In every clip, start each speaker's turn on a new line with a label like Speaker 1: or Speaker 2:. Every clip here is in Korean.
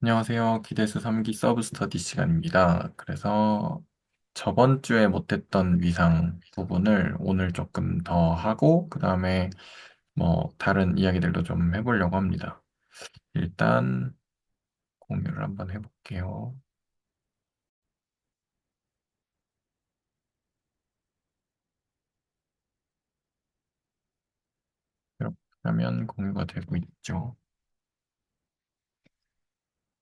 Speaker 1: 안녕하세요. 기대수 3기 서브 스터디 시간입니다. 그래서 저번 주에 못했던 위상 부분을 오늘 조금 더 하고, 그 다음에 뭐 다른 이야기들도 좀 해보려고 합니다. 일단 공유를 한번 해볼게요. 이렇게 하면 공유가 되고 있죠.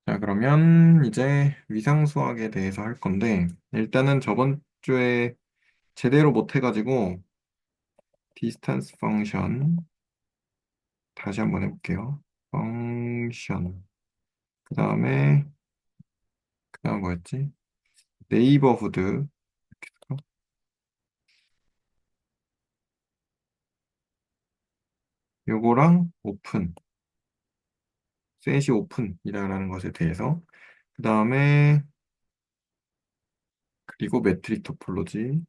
Speaker 1: 자, 그러면 이제 위상 수학에 대해서 할 건데, 일단은 저번 주에 제대로 못해가지고, 디스턴스 펑션 다시 한번 해볼게요. 펑션. 그 다음 뭐였지? 네이버후드. 요거랑 오픈, 셋이 오픈이라는 것에 대해서. 그 다음에, 그리고 매트릭 토폴로지.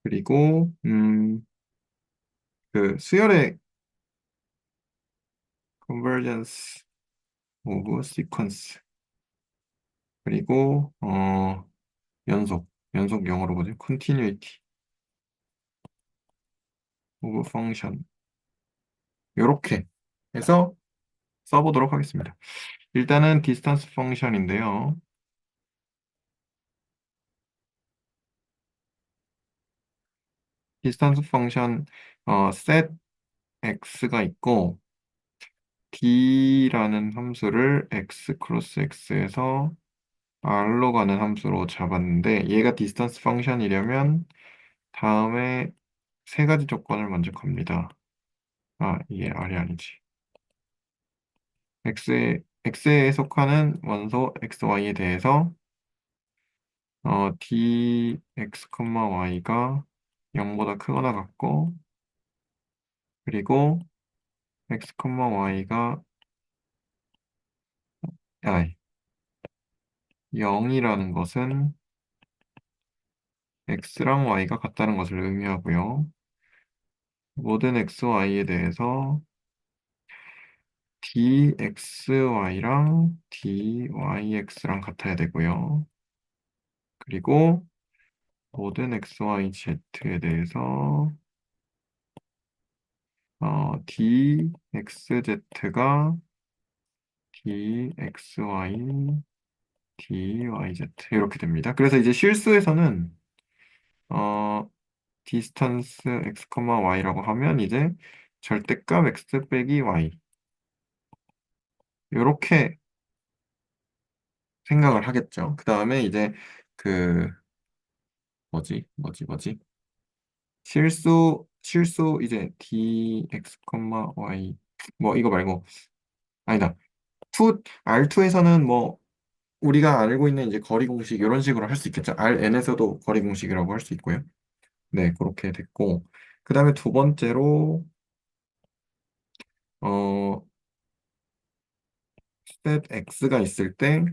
Speaker 1: 그리고, 그 수열의 convergence of sequence. 그리고, 연속 영어로 뭐지? continuity of function. 요렇게 해서 써보도록 하겠습니다. 일단은 distance function인데요. distance function, set x가 있고, d라는 함수를 x 크로스 x에서 r로 가는 함수로 잡았는데 얘가 디스턴스 펑션이려면 다음에 세 가지 조건을 만족합니다. 아, 이게 r이 아니지. x에 속하는 원소 xy에 대해서 dx, y가 0보다 크거나 같고 그리고 x, y가 0이라는 것은 x랑 y가 같다는 것을 의미하고요. 모든 xy에 대해서 dxy랑 dyx랑 같아야 되고요. 그리고 모든 xyz에 대해서 dxz가 dxy, dyz 이렇게 됩니다. 그래서 이제 실수에서는 어, distance x, y라고 하면 이제 절대값 x 빼기 y 이렇게 생각을 하겠죠. 그 다음에 이제 그 뭐지? 실수 이제 dx, y 뭐 이거 말고 아니다. R2에서는 뭐 우리가 알고 있는 이제 거리 공식 이런 식으로 할 수 있겠죠. Rn에서도 거리 공식이라고 할 수 있고요. 네, 그렇게 됐고 그 다음에 두 번째로 어 set x가 있을 때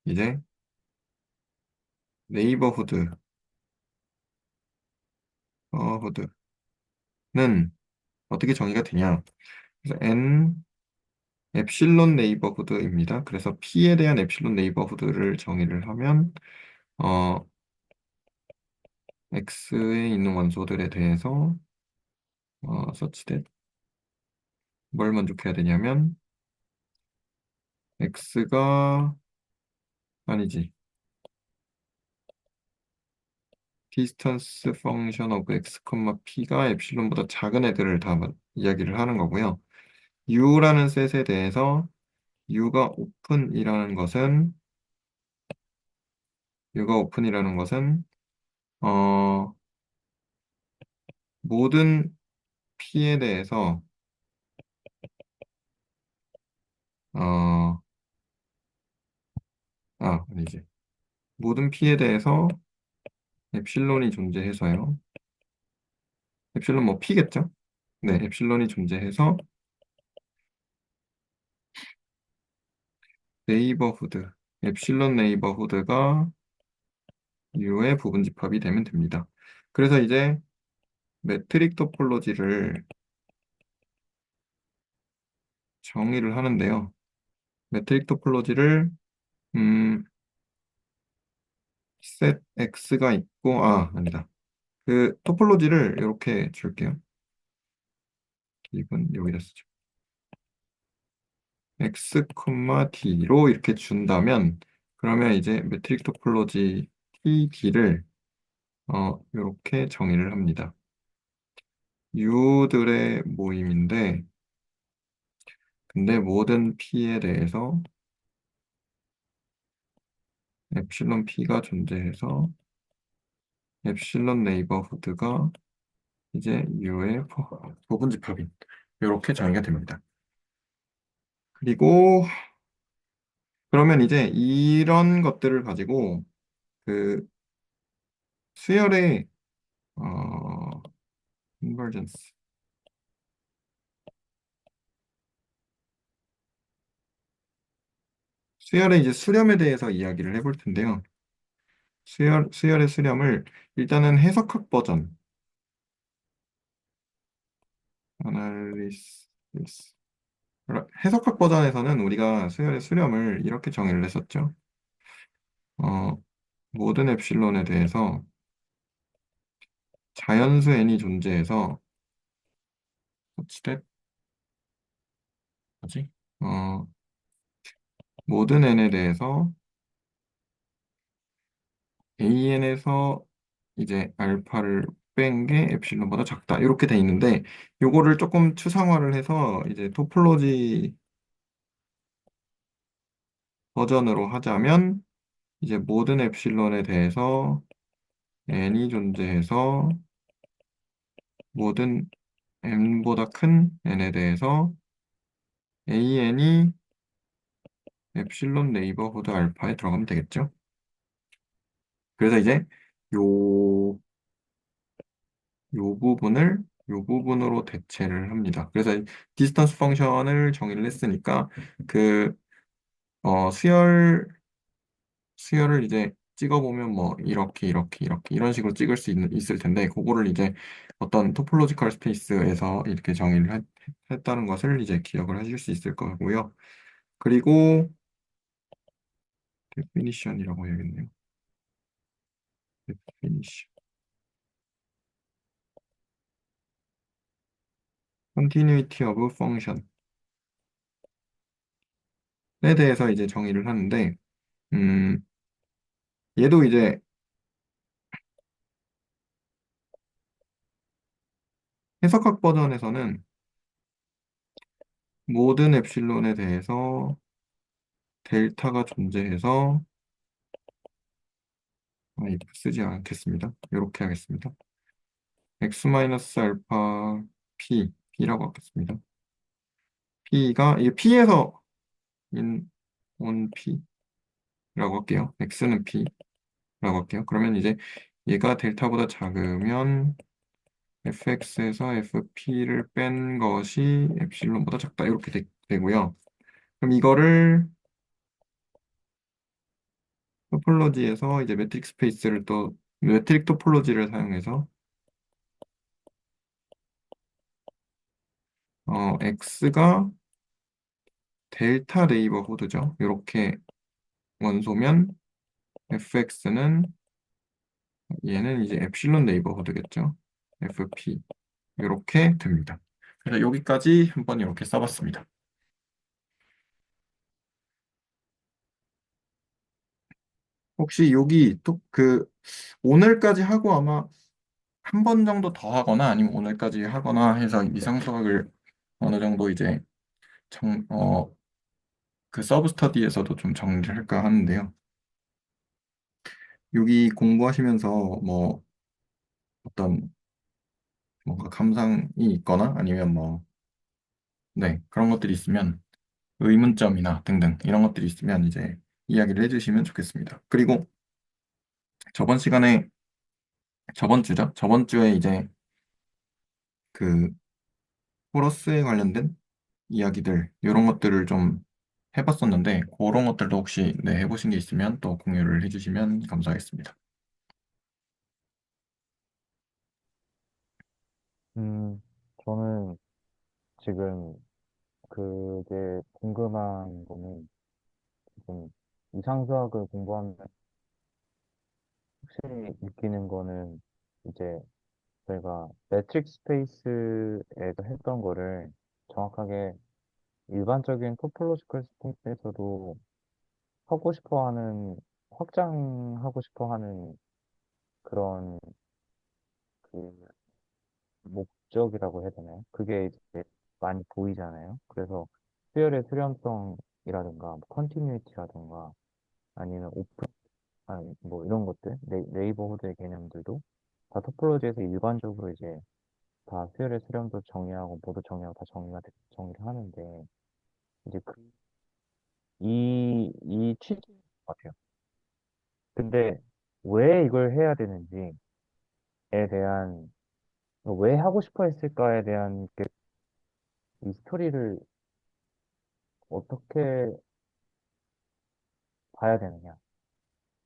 Speaker 1: 이제 네이버후드 후드는 어떻게 정의가 되냐? 그래서 n 엡실론 네이버후드입니다. 그래서 P에 대한 엡실론 네이버후드를 정의를 하면 어, X에 있는 원소들에 대해서 such that 뭘 만족해야 되냐면 X가 아니지 distance function of X, P가 엡실론보다 작은 애들을 다 이야기를 하는 거고요. U라는 셋에 대해서 U가 오픈이라는 것은 어, 모든 P에 대해서 어, 아니지. 모든 P에 대해서 엡실론이 존재해서요. 엡실론 뭐 P겠죠? 네, 엡실론이 존재해서 네이버후드, 엡실론 네이버후드가 U의 부분 집합이 되면 됩니다. 그래서 이제 매트릭 토폴로지를 정의를 하는데요. 매트릭 토폴로지를 음, set x가 있고 아니다. 그 토폴로지를 이렇게 줄게요. 이건 여기다 쓰죠. x, d로 이렇게 준다면 그러면 이제 매트릭 토폴로지 TD를 이렇게 정의를 합니다. U들의 모임인데 근데 모든 P에 대해서 엡실론 P가 존재해서 엡실론 네이버후드가 이제 U의 부분집합인 이렇게 정의가 됩니다. 그리고 그러면 이제 이런 것들을 가지고 그 수열의 어, convergence 수열의 이제 수렴에 대해서 이야기를 해볼 텐데요. 수열의 수렴을 일단은 해석학 버전 analysis 해석학 버전에서는 우리가 수열의 수렴을 이렇게 정의를 했었죠. 어, 모든 엡실론에 대해서 자연수 n이 존재해서 어찌됐 뭐지? 어, 모든 n에 대해서 AN에서 이제 알파를 뺀 게 엡실론보다 작다. 이렇게 돼 있는데 요거를 조금 추상화를 해서 이제 토폴로지 버전으로 하자면 이제 모든 엡실론에 대해서 n이 존재해서 모든 n보다 큰 n에 대해서 an이 엡실론 네이버후드 알파에 들어가면 되겠죠. 그래서 이제 요, 요 부분으로 대체를 합니다. 그래서 디스턴스 펑션을 정의를 했으니까 그 수열을 이제 찍어보면 뭐 이렇게 이런 식으로 찍을 수 있을 텐데 그거를 이제 어떤 토폴로지컬 스페이스에서 이렇게 정의를 했다는 것을 이제 기억을 하실 수 있을 거고요. 그리고 definition이라고 해야겠네요. definition. continuity of function에 대해서 이제 정의를 하는데 음, 얘도 이제 해석학 버전에서는 모든 엡실론에 대해서 델타가 존재해서 이거 쓰지 않겠습니다. 이렇게 하겠습니다. x-알파 p라고 하겠습니다. p가 이게 p에서 on p라고 할게요. x는 p라고 할게요. 그러면 이제 얘가 델타보다 작으면 fx에서 fp를 뺀 것이 엡실론보다 작다 이렇게 되고요. 그럼 이거를 토폴로지에서 이제 매트릭 스페이스를 또 매트릭 토폴로지를 사용해서 x가 델타 네이버후드죠. 이렇게 원소면 fx는 얘는 이제 엡실론 네이버후드겠죠. fp 이렇게 됩니다. 그래서 여기까지 한번 이렇게 써봤습니다. 혹시 여기 또 그 오늘까지 하고 아마 한 번 정도 더 하거나 아니면 오늘까지 하거나 해서 이상 수학을 어느 정도 이제 정, 그 서브 스터디에서도 좀 정리를 할까 하는데요. 여기 공부하시면서 뭐 어떤 뭔가 감상이 있거나 아니면 뭐 네, 그런 것들이 있으면 의문점이나 등등 이런 것들이 있으면 이제 이야기를 해주시면 좋겠습니다. 그리고 저번 시간에 저번 주죠? 저번 주에 이제 그 코러스에 관련된 이야기들 이런 것들을 좀 해봤었는데 그런 것들도 혹시 네, 해보신 게 있으면 또 공유를 해주시면 감사하겠습니다.
Speaker 2: 음, 저는 지금 그게 궁금한 거는 지금 이상수학을 공부하면 확실히 느끼는 거는 이제 저희가 매트릭스 스페이스에서 했던 거를 정확하게 일반적인 토폴로지컬 스페이스에서도 하고 싶어 하는, 확장하고 싶어 하는 그런 그 목적이라고 해야 되나요? 그게 이제 많이 보이잖아요. 그래서 수열의 수렴성이라든가, 뭐 컨티뉴이티라든가, 아니면 오픈, 아니, 뭐 이런 것들, 네이버후드의 개념들도 다 토폴로지에서 일반적으로 이제 다 수열의 수렴도 정의하고, 모두 정의하고 다 정의를 하는데, 이제 이 취지인 것 같아요. 근데 왜 이걸 해야 되는지에 대한, 왜 하고 싶어 했을까에 대한 이 스토리를 어떻게 봐야 되느냐.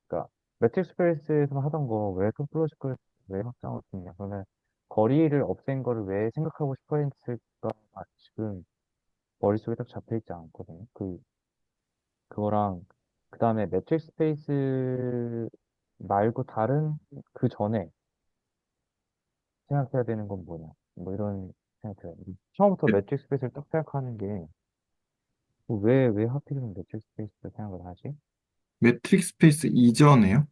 Speaker 2: 그러니까 매트릭스 스페이스에서 하던 거 왜 토폴로지컬 왜 확장을 했냐. 그러면 거리를 없앤 거를 왜 생각하고 싶어 했을까가 지금 머릿속에 딱 잡혀 있지 않거든요. 그거랑 그다음에 매트릭스 스페이스 말고 다른 그 전에 생각해야 되는 건 뭐냐. 뭐 이런 생각 들어요. 처음부터
Speaker 1: 매-
Speaker 2: 매트릭스 스페이스를 딱 생각하는 게 왜 하필이면 매트릭스 스페이스를 생각을 하지?
Speaker 1: 매트릭스 스페이스 이전에요?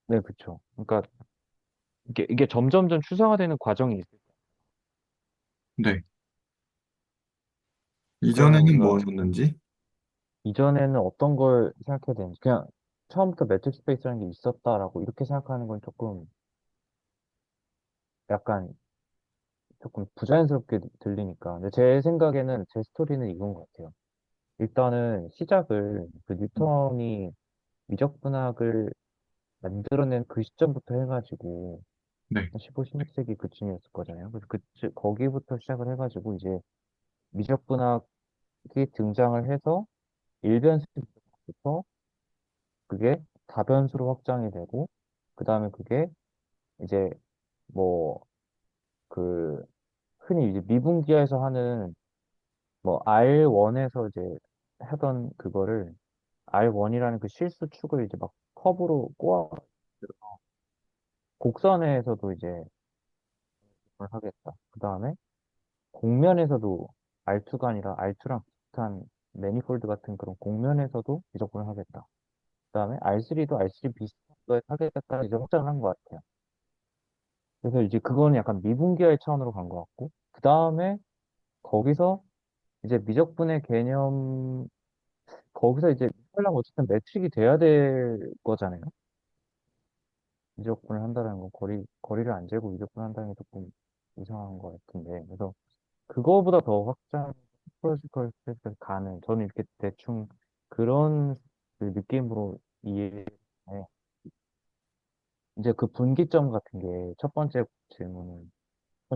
Speaker 2: 네, 그쵸. 그러니까 이게 점점점 추상화되는 과정이 있어요.
Speaker 1: 네.
Speaker 2: 그러면
Speaker 1: 이전에는
Speaker 2: 우리가
Speaker 1: 뭐였는지?
Speaker 2: 이전에는 어떤 걸 생각해야 되는지 그냥 처음부터 매트릭스 스페이스라는 게 있었다라고 이렇게 생각하는 건 약간 조금 부자연스럽게 들리니까. 근데 제 생각에는 제 스토리는 이건 것 같아요. 일단은 시작을 그 뉴턴이 미적분학을 만들어낸 그 시점부터 해가지고
Speaker 1: 네.
Speaker 2: 15, 16세기 그쯤이었을 거잖아요. 그래서 거기부터 시작을 해가지고 이제 미적분학이 등장을 해서 일변수부터 그게 다변수로 확장이 되고 그 다음에 그게 이제 뭐 그 흔히 이제 미분기하에서 하는 뭐 R1에서 이제 하던 그거를 R1이라는 그 실수 축을 이제 막 커브로 꼬아 곡선에서도 이제 그걸 하겠다. 그 다음에 곡면에서도 R2가 아니라 R2랑 비슷한 매니폴드 같은 그런 곡면에서도 미적분을 하겠다. 그 다음에 R3도 R3 비슷한 거에 하겠다. 이제 확장을 한 것 같아요. 그래서 이제 그거는 약간 미분기화의 차원으로 간 것 같고, 그 다음에 거기서 이제 미적분의 개념, 거기서 이제 하려면 어쨌든 매트릭이 돼야 될 거잖아요. 미적분을 한다는 건 거리를 안 재고 미적분을 한다는 게 조금 이상한 것 같은데. 그래서 그거보다 더 확장, 프로지컬 스페이스까지 가는, 저는 이렇게 대충 그런 그 느낌으로 이해해. 이제 그 분기점 같은 게 첫 번째 질문은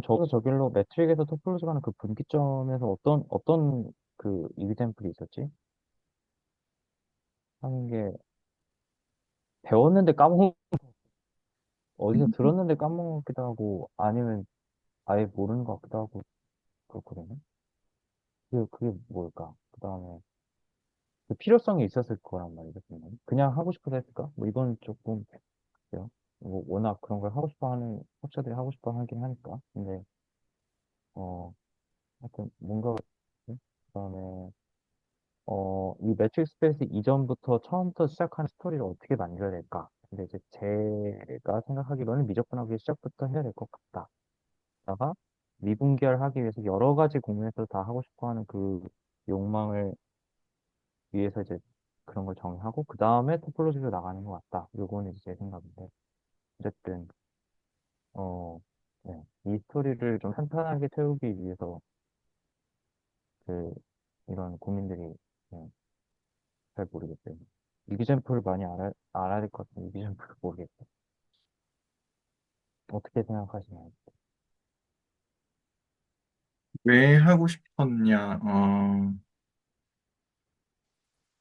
Speaker 2: 저기서 저길로 매트릭에서 토폴로지 가는 그 분기점에서 어떤 그 이그젬플이 있었지? 하는 게 배웠는데 어디서 들었는데 까먹은 것 같기도 하고 아니면 아예 모르는 것 같기도 하고 그렇거든요. 그게 뭘까? 그 다음에 그 필요성이 있었을 거란 말이죠. 그냥 하고 싶어서 했을까? 뭐 이건 조금 그래요. 뭐 워낙 그런 걸 하고 싶어 하는 학자들이 하고 싶어 하긴 하니까. 근데 하여튼 뭔가 그다음에 이 매트릭스 스페이스 이전부터 처음부터 시작하는 스토리를 어떻게 만들어야 될까? 근데 이제 제가 생각하기로는 미적분하기 시작부터 해야 될 것 같다. 다가 미분기화를 하기 위해서 여러 가지 국면에서 다 하고 싶어 하는 그 욕망을 위해서 이제 그런 걸 정의하고 그 다음에 토폴로지로 나가는 것 같다. 요거는 이제 제 생각인데 어쨌든 어, 네. 이 스토리를 좀 탄탄하게 채우기 위해서 그 이런 고민들이 네, 잘 모르겠어요. 이기잼프를 많이 알아야 될 것 같은데, 이기잼프를 모르겠어요. 어떻게 생각하시나요?
Speaker 1: 왜 하고 싶었냐?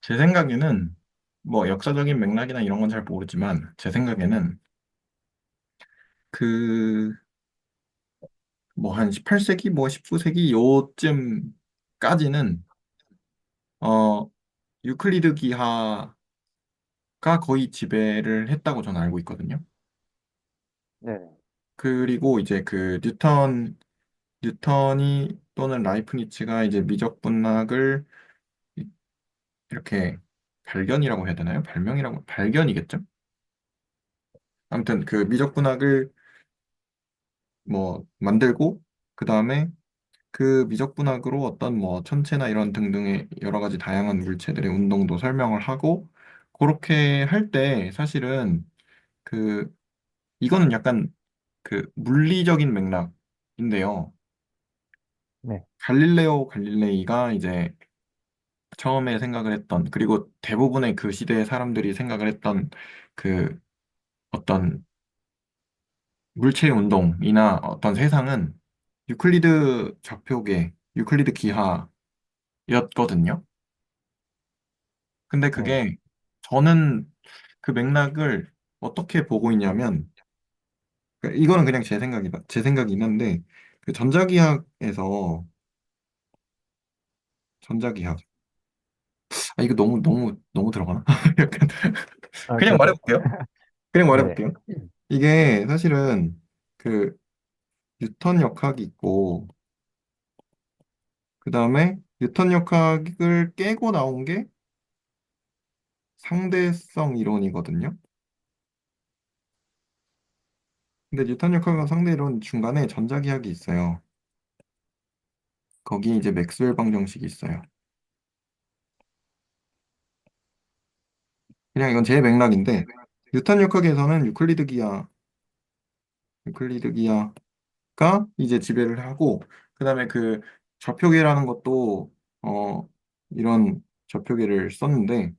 Speaker 1: 제 생각에는 뭐 역사적인 맥락이나 이런 건 잘 모르지만 제 생각에는 그 뭐 한 18세기 뭐 19세기 요쯤 까지는 어, 유클리드 기하가 거의 지배를 했다고 저는 알고 있거든요.
Speaker 2: 네네.
Speaker 1: 그리고 이제 그 뉴턴이 또는 라이프니츠가 이제 미적분학을 이렇게 발견이라고 해야 되나요? 발명이라고, 발견이겠죠? 아무튼 그 미적분학을 뭐 만들고, 그 다음에 그 미적분학으로 어떤 뭐 천체나 이런 등등의 여러 가지 다양한 물체들의 운동도 설명을 하고, 그렇게 할 때 사실은 그, 이거는 약간 그 물리적인 맥락인데요.
Speaker 2: 네.
Speaker 1: 갈릴레오 갈릴레이가 이제 처음에 생각을 했던, 그리고 대부분의 그 시대의 사람들이 생각을 했던 그 어떤 물체의 운동이나 어떤 세상은 유클리드 좌표계, 유클리드 기하였거든요. 근데
Speaker 2: 네네.
Speaker 1: 그게 저는 그 맥락을 어떻게 보고 있냐면, 그러니까 이거는 그냥 제 생각이다. 제 생각이긴 한데, 그 전자기학에서, 전자기학. 아, 이거 너무 들어가나? 약간,
Speaker 2: 아,
Speaker 1: 그냥
Speaker 2: 그렇게,
Speaker 1: 말해볼게요. 그냥
Speaker 2: 네네.
Speaker 1: 말해볼게요. 이게 사실은 그 뉴턴 역학이 있고, 그 다음에 뉴턴 역학을 깨고 나온 게 상대성 이론이거든요. 근데 뉴턴 역학과 상대 이론 중간에 전자기학이 있어요. 거기 이제 맥스웰 방정식이 있어요. 그냥 이건 제 맥락인데, 뉴턴 역학에서는 유클리드 기하가 이제 지배를 하고, 그 다음에 그 좌표계라는 것도, 이런 좌표계를 썼는데,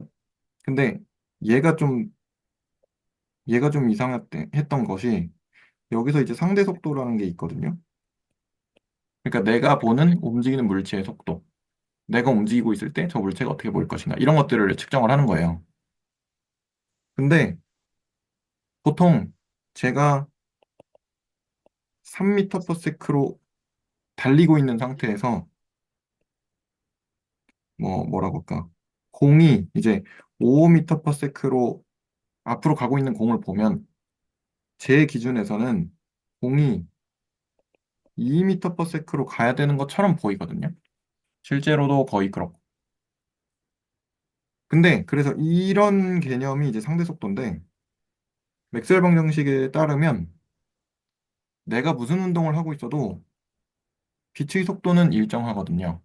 Speaker 1: 근데 얘가 좀, 얘가 좀 이상했던 것이, 여기서 이제 상대 속도라는 게 있거든요. 그러니까 내가 보는 움직이는 물체의 속도, 내가 움직이고 있을 때 저 물체가 어떻게 보일 것인가, 이런 것들을 측정을 하는 거예요. 근데 보통 제가 3m/s로 달리고 있는 상태에서 뭐라고 할까? 공이 이제 5m/s로 앞으로 가고 있는 공을 보면 제 기준에서는 공이 2m/s로 가야 되는 것처럼 보이거든요. 실제로도 거의 그렇고. 근데 그래서 이런 개념이 이제 상대 속도인데 맥스웰 방정식에 따르면 내가 무슨 운동을 하고 있어도 빛의 속도는 일정하거든요.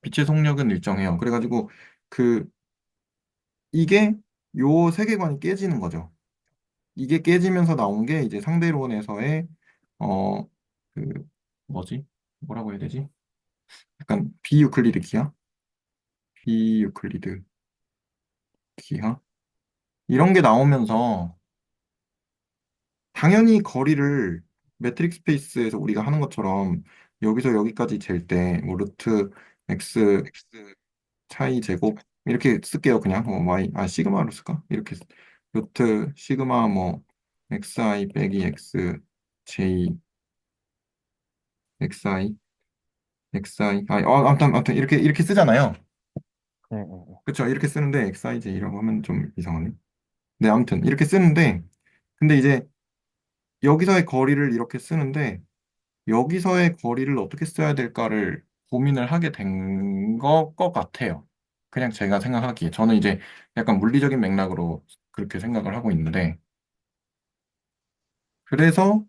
Speaker 1: 빛의 속력은 일정해요. 그래가지고 그 이게 요 세계관이 깨지는 거죠. 이게 깨지면서 나온 게 이제 상대론에서의 어 그 뭐지? 뭐라고 해야 되지? 약간 비유클리드 기하? 비유클리드 기하? 이런 게 나오면서 당연히 거리를 매트릭 스페이스에서 우리가 하는 것처럼 여기서 여기까지 잴 때 뭐 루트 x 차이 제곱 이렇게 쓸게요. 그냥 y 시그마로 쓸까? 이렇게 루트 시그마 뭐 xi 빼기 x j xi 아무튼 이렇게 쓰잖아요.
Speaker 2: 네, 네, 네.
Speaker 1: 그렇죠? 이렇게 쓰는데 xij라고 하면 좀 이상하네. 네, 아무튼 이렇게 쓰는데 근데 이제 여기서의 거리를 이렇게 쓰는데 여기서의 거리를 어떻게 써야 될까를 고민을 하게 된 것 같아요. 그냥 제가 생각하기에. 저는 이제 약간 물리적인 맥락으로 그렇게 생각을 하고 있는데, 그래서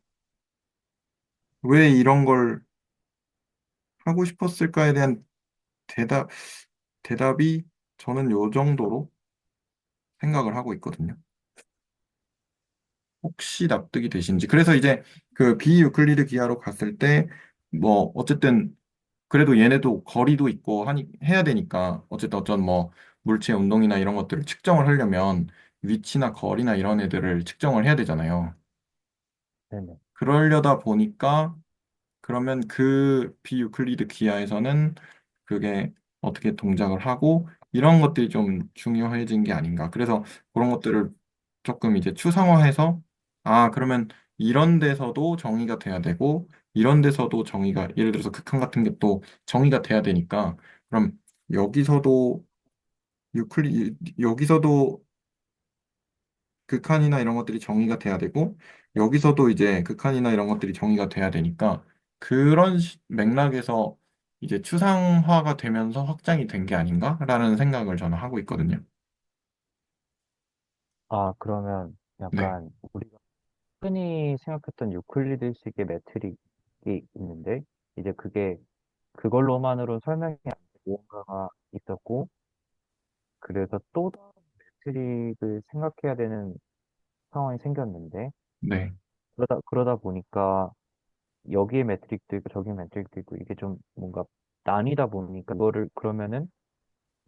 Speaker 1: 왜 이런 걸 하고 싶었을까에 대한 대답, 대답이 저는 요 정도로 생각을 하고 있거든요. 혹시 납득이 되신지. 그래서 이제 그 비유클리드 기하로 갔을 때, 뭐, 어쨌든 그래도 얘네도 거리도 있고 해야 되니까 어쨌든 어떤 뭐 물체 운동이나 이런 것들을 측정을 하려면 위치나 거리나 이런 애들을 측정을 해야 되잖아요.
Speaker 2: 네네.
Speaker 1: 그러려다 보니까 그러면 그 비유클리드 기하에서는 그게 어떻게 동작을 하고 이런 것들이 좀 중요해진 게 아닌가. 그래서 그런 것들을 조금 이제 추상화해서 그러면 이런 데서도 정의가 돼야 되고 이런 데서도 정의가, 예를 들어서 극한 같은 게 또 정의가 돼야 되니까, 그럼 여기서도 여기서도 극한이나 이런 것들이 정의가 돼야 되고, 여기서도 이제 극한이나 이런 것들이 정의가 돼야 되니까, 그런 맥락에서 이제 추상화가 되면서 확장이 된 게 아닌가라는 생각을 저는 하고 있거든요.
Speaker 2: 아, 그러면
Speaker 1: 네,
Speaker 2: 약간 우리가 흔히 생각했던 유클리드식의 매트릭이 있는데, 이제 그게 그걸로만으로 설명이 안 되고 무언가가 있었고, 그래서 또 다른 매트릭을 생각해야 되는 상황이 생겼는데,
Speaker 1: 네,
Speaker 2: 그러다 보니까 여기에 매트릭도 있고 저기에 매트릭도 있고 이게 좀 뭔가 나뉘다 보니까 그거를 그러면은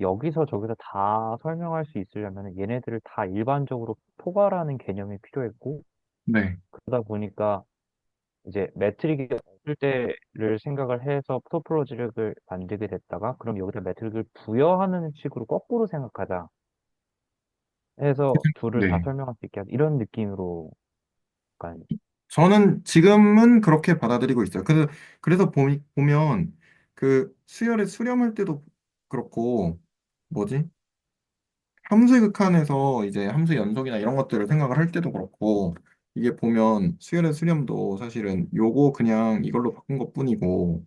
Speaker 2: 여기서 저기서 다 설명할 수 있으려면 얘네들을 다 일반적으로 포괄하는 개념이 필요했고
Speaker 1: 네,
Speaker 2: 그러다 보니까 이제 매트릭이 없을 때를 생각을 해서 토포로지를 만들게 됐다가 그럼 여기다 매트릭을 부여하는 식으로 거꾸로 생각하자 해서 둘을 다
Speaker 1: 네.
Speaker 2: 설명할 수 있게 하자 이런 느낌으로 약간
Speaker 1: 저는 지금은 그렇게 받아들이고 있어요. 그래서 보면 그 수열에 수렴할 때도 그렇고, 뭐지? 함수의 극한에서 이제 함수 연속이나 이런 것들을 생각을 할 때도 그렇고, 이게 보면 수열의 수렴도 사실은 요거 그냥 이걸로 바꾼 것뿐이고,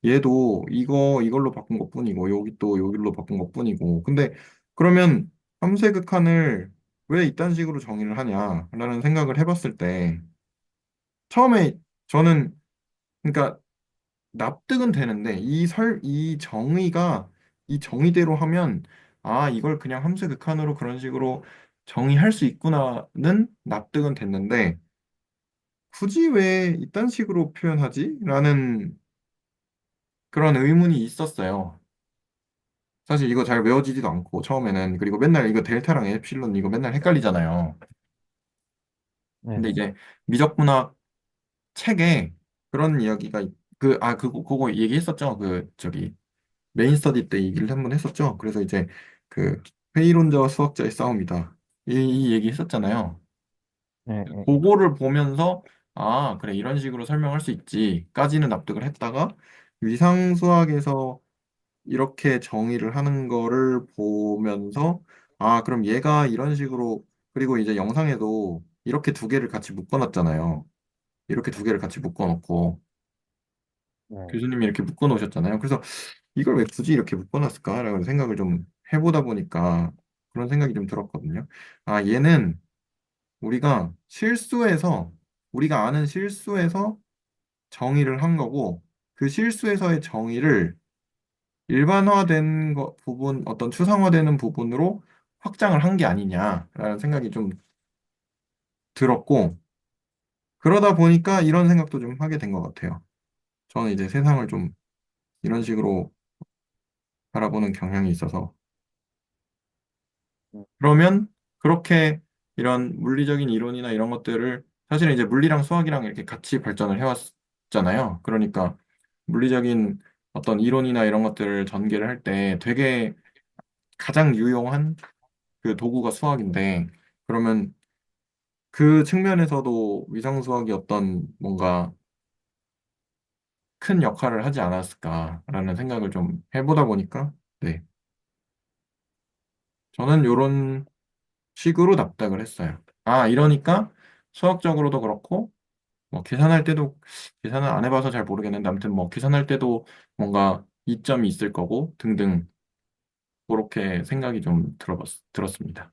Speaker 1: 얘도 이걸로 바꾼 것뿐이고, 여기 또 여기로 바꾼 것뿐이고. 근데 그러면 함수의 극한을 왜 이딴 식으로 정의를 하냐라는 생각을 해봤을 때, 처음에 저는 그러니까 납득은 되는데 이 정의대로 하면 아, 이걸 그냥 함수 극한으로 그런 식으로 정의할 수 있구나는 납득은 됐는데 굳이 왜 이딴 식으로 표현하지? 라는 그런 의문이 있었어요. 사실 이거 잘 외워지지도 않고 처음에는 그리고 맨날 이거 델타랑 엡실론 이거 맨날 헷갈리잖아요. 근데
Speaker 2: 네네
Speaker 1: 이제 미적분학 책에 그런 이야기가 그거 얘기했었죠. 그 저기 메인 스터디 때 얘기를 한번 했었죠. 그래서 이제 그 회의론자와 수학자의 싸움이다. 이 얘기 했었잖아요.
Speaker 2: 네네
Speaker 1: 그거를 보면서 아, 그래 이런 식으로 설명할 수 있지까지는 납득을 했다가 위상수학에서 이렇게 정의를 하는 거를 보면서 아, 그럼 얘가 이런 식으로 그리고 이제 영상에도 이렇게 두 개를 같이 묶어놨잖아요. 이렇게 두 개를 같이 묶어놓고
Speaker 2: 네.
Speaker 1: 교수님이 이렇게 묶어놓으셨잖아요. 그래서 이걸 왜 굳이 이렇게 묶어놨을까라는 생각을 좀 해보다 보니까 그런 생각이 좀 들었거든요. 아, 얘는 우리가 실수에서, 우리가 아는 실수에서 정의를 한 거고, 그 실수에서의 정의를 일반화된 부분, 어떤 추상화되는 부분으로 확장을 한 게 아니냐라는 생각이 좀 들었고, 그러다 보니까 이런 생각도 좀 하게 된 것 같아요. 저는 이제 세상을 좀 이런 식으로 바라보는 경향이 있어서.
Speaker 2: 음,
Speaker 1: 그러면 그렇게 이런 물리적인 이론이나 이런 것들을 사실은 이제 물리랑 수학이랑 이렇게 같이 발전을 해왔잖아요. 그러니까 물리적인 어떤 이론이나 이런 것들을 전개를 할 때 되게 가장 유용한 그 도구가 수학인데 그러면 그 측면에서도 위상수학이 어떤 뭔가 큰 역할을 하지 않았을까라는 생각을 좀 해보다 보니까 네. 저는 이런 식으로 납득을 했어요. 아, 이러니까 수학적으로도 그렇고 뭐 계산할 때도 계산을 안 해봐서 잘 모르겠는데 아무튼 뭐 계산할 때도 뭔가 이점이 있을 거고 등등 그렇게 생각이 좀 들었습니다.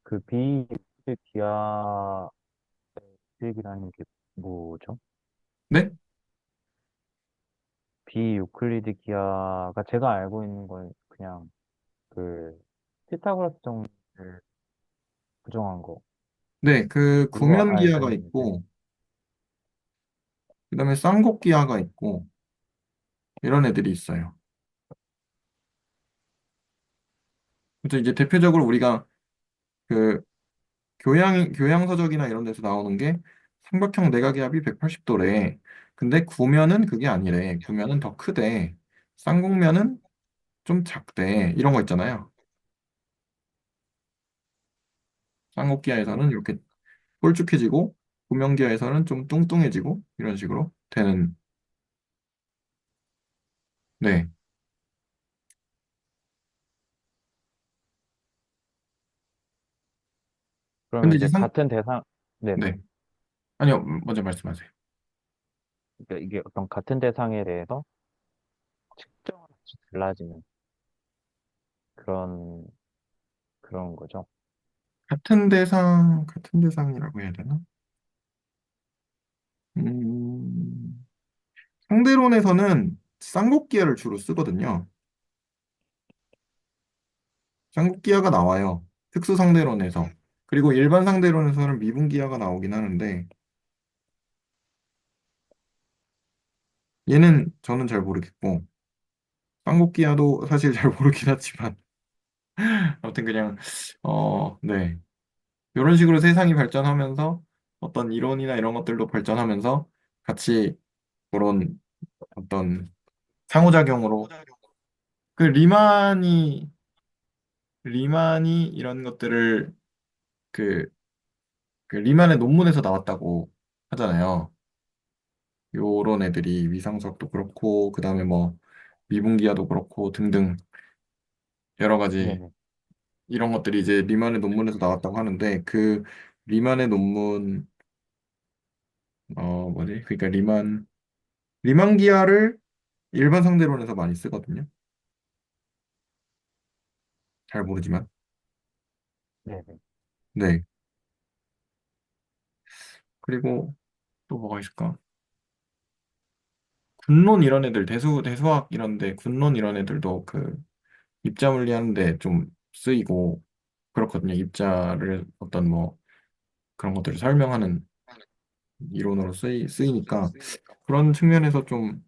Speaker 2: 그 비유클리드 기하식이라는 게 뭐죠?
Speaker 1: 네?
Speaker 2: 비유클리드 기하가 제가 알고 있는 건 그냥 그 피타고라스 정리를 부정한 거
Speaker 1: 네, 그
Speaker 2: 그거
Speaker 1: 구면기하가
Speaker 2: 알고 있는데
Speaker 1: 있고 그다음에 쌍곡기하가 있고 이런 애들이 있어요. 그래서 이제 대표적으로 우리가 그 교양서적이나 이런 데서 나오는 게 삼각형 내각의 합이 180도래. 근데 구면은 그게 아니래. 구면은 더 크대. 쌍곡면은 좀 작대. 이런 거 있잖아요. 쌍곡기아에서는
Speaker 2: 네.
Speaker 1: 이렇게 홀쭉해지고 구명기아에서는 좀 뚱뚱해지고 이런 식으로 되는. 네.
Speaker 2: 그러면
Speaker 1: 근데 이제
Speaker 2: 이제 같은 대상, 네네.
Speaker 1: 네. 아니요, 먼저 말씀하세요.
Speaker 2: 그러니까 이게 어떤 같은 대상에 대해서 측정을 아주 달라지는 그런, 그런 거죠.
Speaker 1: 같은 대상이라고 해야 되나? 음, 상대론에서는 쌍곡기하를 주로 쓰거든요. 쌍곡기하가 나와요. 특수 상대론에서. 그리고 일반 상대론에서는 미분기하가 나오긴 하는데, 얘는 저는 잘 모르겠고, 쌍곡기하도 사실 잘 모르긴 하지만, 아무튼 그냥, 네. 이런 식으로 세상이 발전하면서 어떤 이론이나 이런 것들도 발전하면서 같이 그런 어떤 상호작용으로 그 리만이 이런 것들을 그, 그 리만의 논문에서 나왔다고 하잖아요. 요런 애들이 위상수학도 그렇고 그다음에 뭐 미분기하도 그렇고 등등 여러 가지
Speaker 2: 네네.
Speaker 1: 이런 것들이 이제 리만의 논문에서 나왔다고 하는데 그 리만의 논문 뭐지? 그러니까 리만 기하를 일반 상대론에서 많이 쓰거든요. 잘 모르지만.
Speaker 2: 네네.
Speaker 1: 네. 그리고 또 뭐가 있을까? 군론 이런 애들, 대수학 이런데 군론 이런 애들도 그 입자 물리 하는데 좀 쓰이고 그렇거든요. 입자를 어떤 뭐 그런 것들을 설명하는 이론으로 쓰이니까 그런 측면에서 좀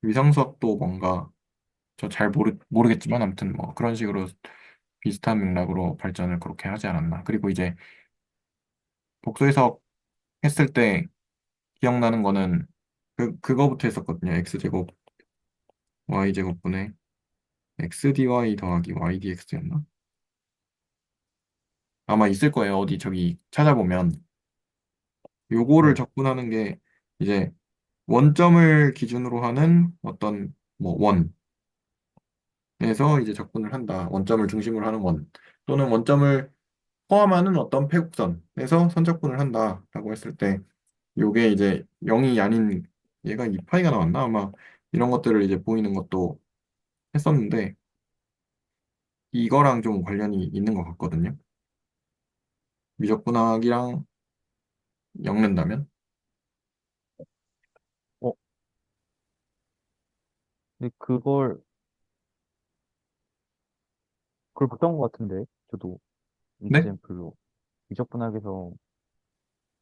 Speaker 1: 위상수학도 뭔가 저 잘 모르겠지만 아무튼 뭐 그런 식으로 비슷한 맥락으로 발전을 그렇게 하지 않았나. 그리고 이제 복소해석 했을 때 기억나는 거는 그거부터 했었거든요. x제곱 y제곱분의 xdy 더하기 ydx였나? 아마 있을 거예요. 어디 저기 찾아보면 요거를
Speaker 2: 네.
Speaker 1: 접근하는 게 이제 원점을 기준으로 하는 어떤 뭐 원에서 이제 접근을 한다. 원점을 중심으로 하는 원 또는 원점을 포함하는 어떤 패곡선에서 선접근을 한다라고 했을 때 요게 이제 0이 아닌 얘가 2파이가 나왔나? 아마 이런 것들을 이제 보이는 것도 했었는데 이거랑 좀 관련이 있는 것 같거든요. 미적분학이랑 엮는다면.
Speaker 2: 어, 근데 그걸 봤던 것 같은데, 저도
Speaker 1: 네?
Speaker 2: 익sem플로. 미적분학에서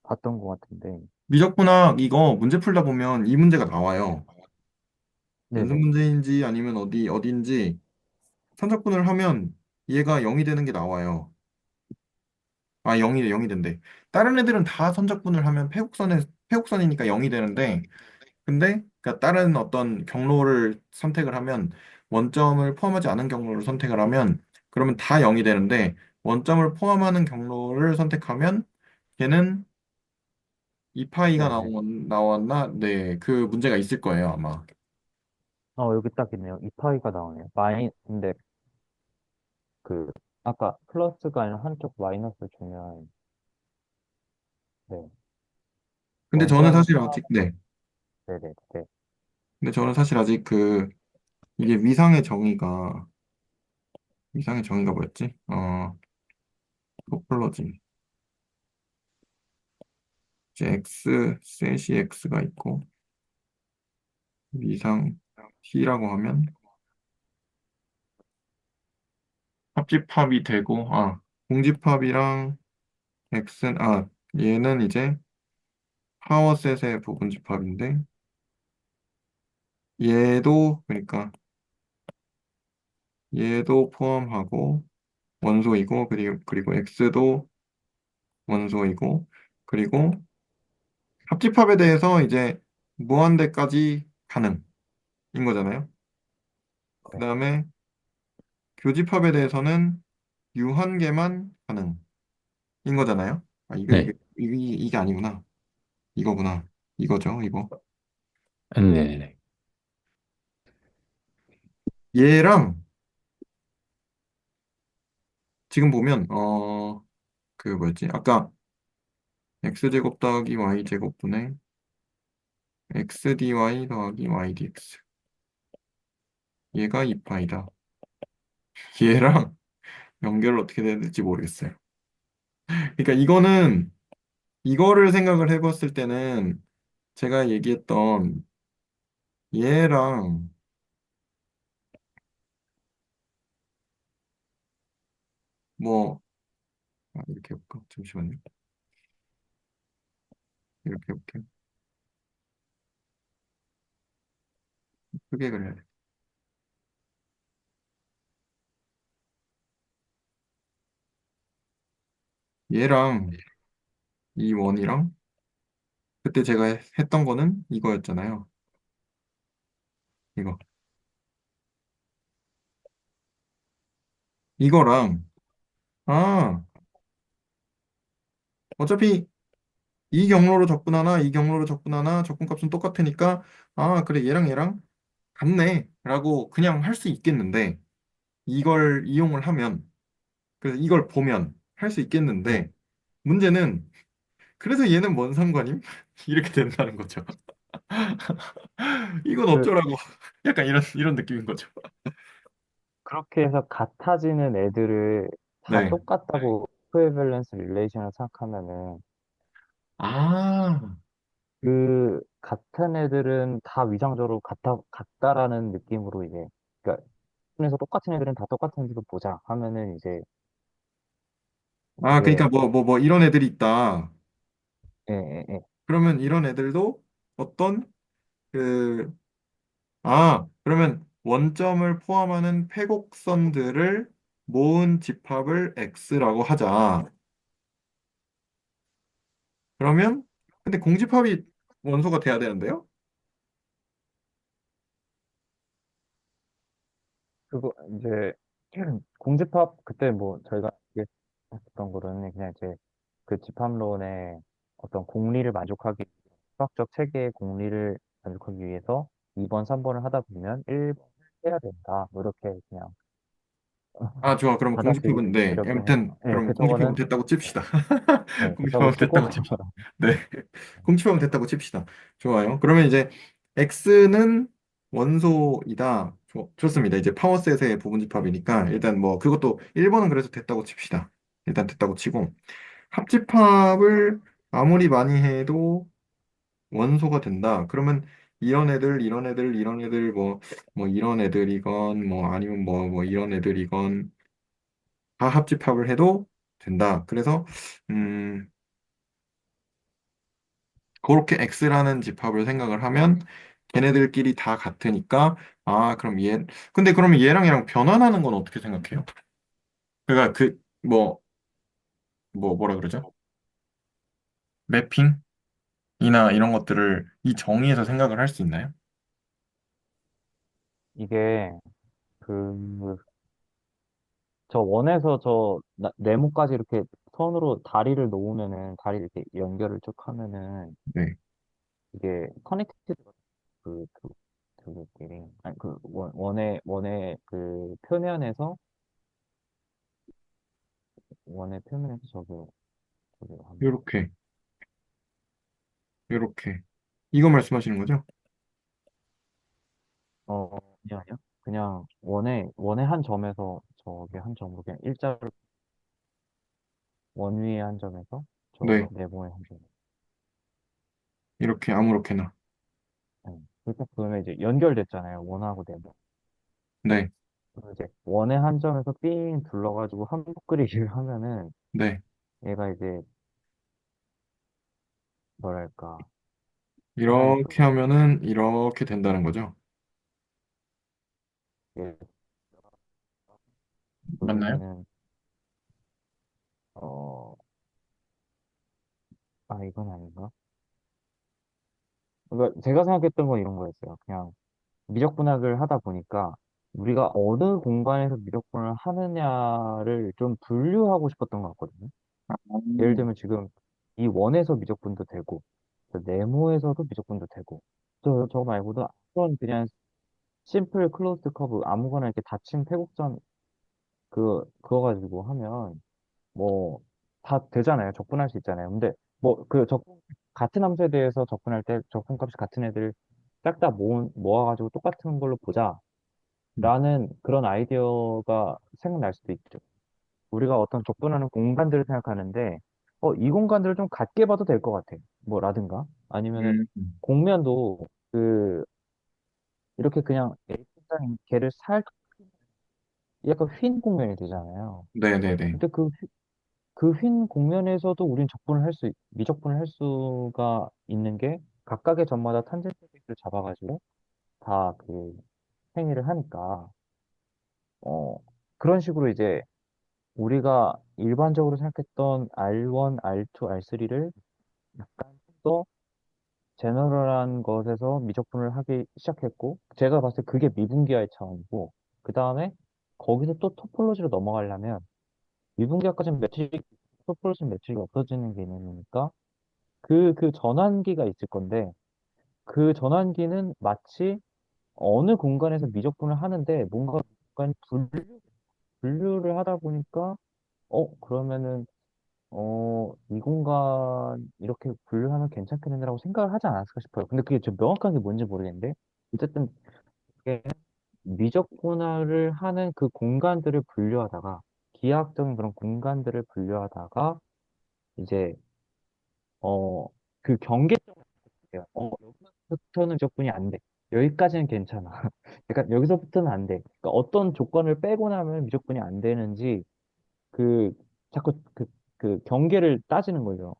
Speaker 2: 봤던 것 같은데.
Speaker 1: 미적분학 이거 문제 풀다 보면 이 문제가 나와요. 연습
Speaker 2: 네네.
Speaker 1: 문제인지 아니면 어디인지 선적분을 하면 얘가 0이 되는 게 나와요. 아, 0이 된대. 다른 애들은 다 선적분을 하면 패곡선이니까 0이 되는데 근데 그러니까 다른 어떤 경로를 선택을 하면 원점을 포함하지 않은 경로를 선택을 하면 그러면 다 0이 되는데 원점을 포함하는 경로를 선택하면 걔는 2파이가
Speaker 2: 네네.
Speaker 1: 나왔나? 네, 그 문제가 있을 거예요, 아마.
Speaker 2: 여기 딱 있네요. 이파이가 나오네요. 근데 그, 아까 플러스가 아니라 한쪽 마이너스 중요한, 네.
Speaker 1: 근데 저는
Speaker 2: 원점
Speaker 1: 사실
Speaker 2: 포함,
Speaker 1: 아직, 네.
Speaker 2: 네네. 네.
Speaker 1: 근데 저는 사실 아직 이게 위상의 정의가 뭐였지? 토폴로지. 이제 셋이 X가 있고, 위상 T라고 하면 합집합이 되고, 공집합이랑 얘는 이제 파워셋의 부분집합인데, 그러니까 얘도 포함하고, 원소이고, 그리고 X도 원소이고, 그리고 합집합에 대해서 이제 무한대까지 가능인 거잖아요. 그
Speaker 2: 네.
Speaker 1: 다음에, 교집합에 대해서는 유한계만 가능. 인 거잖아요. 그다음에 교집합에 대해서는 유한계만 가능. 인 거잖아요. 그다음에 교집합에 대해서는 유한계만 가능. 인 거잖아요. 그다음에 교집합에 대해서는 유한계만 가능. 인 거잖아요. 그다음에 교집합에 대해서는 유한계만 가능. 인 거잖아요. 아,
Speaker 3: 네.
Speaker 1: 이게 아니구나. 이거구나. 이거죠, 이거.
Speaker 3: 네네네.
Speaker 1: 얘랑 지금 보면, 그 뭐였지? 아까 x제곱 더하기 y제곱 분의 xdy 더하기 ydx. 얘가 2파이다. 얘랑 연결을 어떻게 해야 될지 모르겠어요. 그러니까 이거를 생각을 해봤을 때는 제가 얘기했던 얘랑 뭐, 이렇게 해볼까? 잠시만요. 이렇게 해볼게요. 크게 그려야 돼. 얘랑 이 원이랑 그때 제가 했던 거는 이거였잖아요. 이거. 이거랑, 아, 어차피 이 경로로 접근하나 이 경로로 접근하나 접근값은 똑같으니까, 아, 그래, 얘랑 같네. 라고 그냥 할 수 있겠는데, 이걸 이용을 하면, 그래서 이걸 보면 할 수
Speaker 2: 네.
Speaker 1: 있겠는데, 문제는, 그래서 얘는 뭔 상관임? 이렇게 된다는 거죠. 이건
Speaker 2: 그,
Speaker 1: 어쩌라고. 약간 이런 느낌인 거죠.
Speaker 2: 그렇게 해서 같아지는 애들을 다
Speaker 1: 네.
Speaker 2: 똑같다고 이쿠이밸런스 릴레이션을 생각하면은
Speaker 1: 아,
Speaker 2: 그 같은 애들은 다 위상적으로 같다라는 느낌으로 이제 그러니까 그래서 똑같은 애들은 다 똑같은 애들도 보자 하면은 이제
Speaker 1: 그러니까
Speaker 2: 이게
Speaker 1: 이런 애들이 있다.
Speaker 2: 예, 예, 예.
Speaker 1: 그러면 이런 애들도 어떤 그, 그러면 원점을 포함하는 패곡선들을 모은 집합을 X라고 하자. 그러면, 근데 공집합이 원소가 돼야 되는데요?
Speaker 2: 그거 이제 공집합 그때 뭐 저희가 했던 거로는 그냥 이제 그 집합론의 어떤 공리를 만족하기 수학적 체계의 공리를 만족하기 위해서 2번, 3번을 하다 보면 1번 해야 된다. 뭐 이렇게 그냥
Speaker 1: 좋아. 그럼 공집합은, 네.
Speaker 2: 받아들이려고
Speaker 1: 아무튼,
Speaker 2: 해요. 예,
Speaker 1: 그럼 공집합은
Speaker 2: 그쪽은
Speaker 1: 됐다고 칩시다.
Speaker 2: 예, 됐다고
Speaker 1: 공집합은
Speaker 2: 치고
Speaker 1: 됐다고 칩시다. 네. 공집합은 됐다고 칩시다. 좋아요. 그러면 이제 X는 원소이다. 좋습니다. 이제 파워셋의 부분집합이니까 일단 뭐 그것도 1번은 그래서 됐다고 칩시다. 일단 됐다고 치고 합집합을 아무리 많이 해도 원소가 된다. 그러면 이런 애들 뭐 이런 애들이건 뭐 아니면 뭐 이런 애들이건 다 합집합을 해도 된다. 그래서 음 그렇게 X라는 집합을 생각을 하면 걔네들끼리 다 같으니까 그럼 근데 그러면 얘랑 변환하는 건 어떻게 생각해요? 그러니까 뭐라 그러죠? 매핑이나 이런 것들을 이 정의에서 생각을 할 수 있나요?
Speaker 2: 이게 그 저 원에서 네모까지 이렇게 선으로 다리를 놓으면은 다리 이렇게 연결을 쭉 하면은
Speaker 1: 네.
Speaker 2: 이게 커넥티드 그 그들끼리 아니 그 원의 그 표면에서 원의 표면에서 저기 하면
Speaker 1: 요렇게 요렇게 이거 말씀하시는 거죠?
Speaker 2: 아니요 그냥 원의 한 점에서 저기 한 점으로 그냥 일자로 원 위의 한 점에서 저
Speaker 1: 네.
Speaker 2: 네모의 한 점.
Speaker 1: 이렇게 아무렇게나.
Speaker 2: 네. 그렇게 보면 이제 연결됐잖아요 원하고 네모.
Speaker 1: 네.
Speaker 2: 그리고 이제 원의 한 점에서 삥 둘러가지고 한복 그리기를 하면은
Speaker 1: 네.
Speaker 2: 얘가 이제 뭐랄까 하나의
Speaker 1: 이렇게 하면은 이렇게 된다는 거죠.
Speaker 2: 예,
Speaker 1: 맞나요?
Speaker 2: 그러면은 어 이건 아닌가? 그러니까 제가 생각했던 건 이런 거였어요. 그냥 미적분학을 하다 보니까 우리가 어느 공간에서 미적분을 하느냐를 좀 분류하고 싶었던 것 같거든요. 예를 들면 지금 이 원에서 미적분도 되고, 또 네모에서도 미적분도 되고, 또 저거 말고도 그런 그냥 심플 클로즈드 커브 아무거나 이렇게 닫힌 패곡선 그거 가지고 하면 뭐 다 되잖아요. 적분할 수 있잖아요. 근데 뭐 같은 함수에 대해서 접근할 때 적분값이 같은 애들 싹 다 모아가지고 똑같은 걸로
Speaker 1: 음.
Speaker 2: 보자라는 그런 아이디어가 생각날 수도 있죠. 우리가 어떤 적분하는 공간들을 생각하는데 이 공간들을 좀 같게 봐도 될 것 같아. 뭐 라든가 아니면은
Speaker 1: 음.
Speaker 2: 공면도 그 이렇게 그냥 A분당 걔를 살 약간 휜 공면이 되잖아요.
Speaker 1: 네네네.
Speaker 2: 근데 그 휜 공면에서도 우린 미적분을 할 수가 있는 게 각각의 점마다 탄젠트 를 잡아가지고 다 그 행위를 하니까, 어, 그런 식으로 이제 우리가 일반적으로 생각했던 R1, R2, R3를 약간 더 제너럴한 것에서 미적분을 하기 시작했고, 제가 봤을 때 그게 미분기화의 차원이고, 그 다음에 거기서 또 토폴로지로 넘어가려면 미분기화까지는 토폴로지 매트릭이 없어지는 개념이니까 그 전환기가 있을 건데 그 전환기는 마치 어느 공간에서 미적분을 하는데 뭔가 공간이 분류를 하다 보니까 그러면은 이 공간 이렇게 분류하면 괜찮겠는데라고 생각을 하지 않았을까 싶어요. 근데 그게 좀 명확한 게 뭔지 모르겠는데 어쨌든 그게 미적분할을 하는 그 공간들을 분류하다가 기하학적인 그런 공간들을 분류하다가 이제 어 그 경계점을 돼요. 여기서부터는 미적분이 안 돼. 여기까지는 괜찮아. 그러니까 여기서부터는 안 돼. 그러니까 어떤 조건을 빼고 나면 미적분이 안 되는지 그 자꾸 그 경계를 따지는 거죠.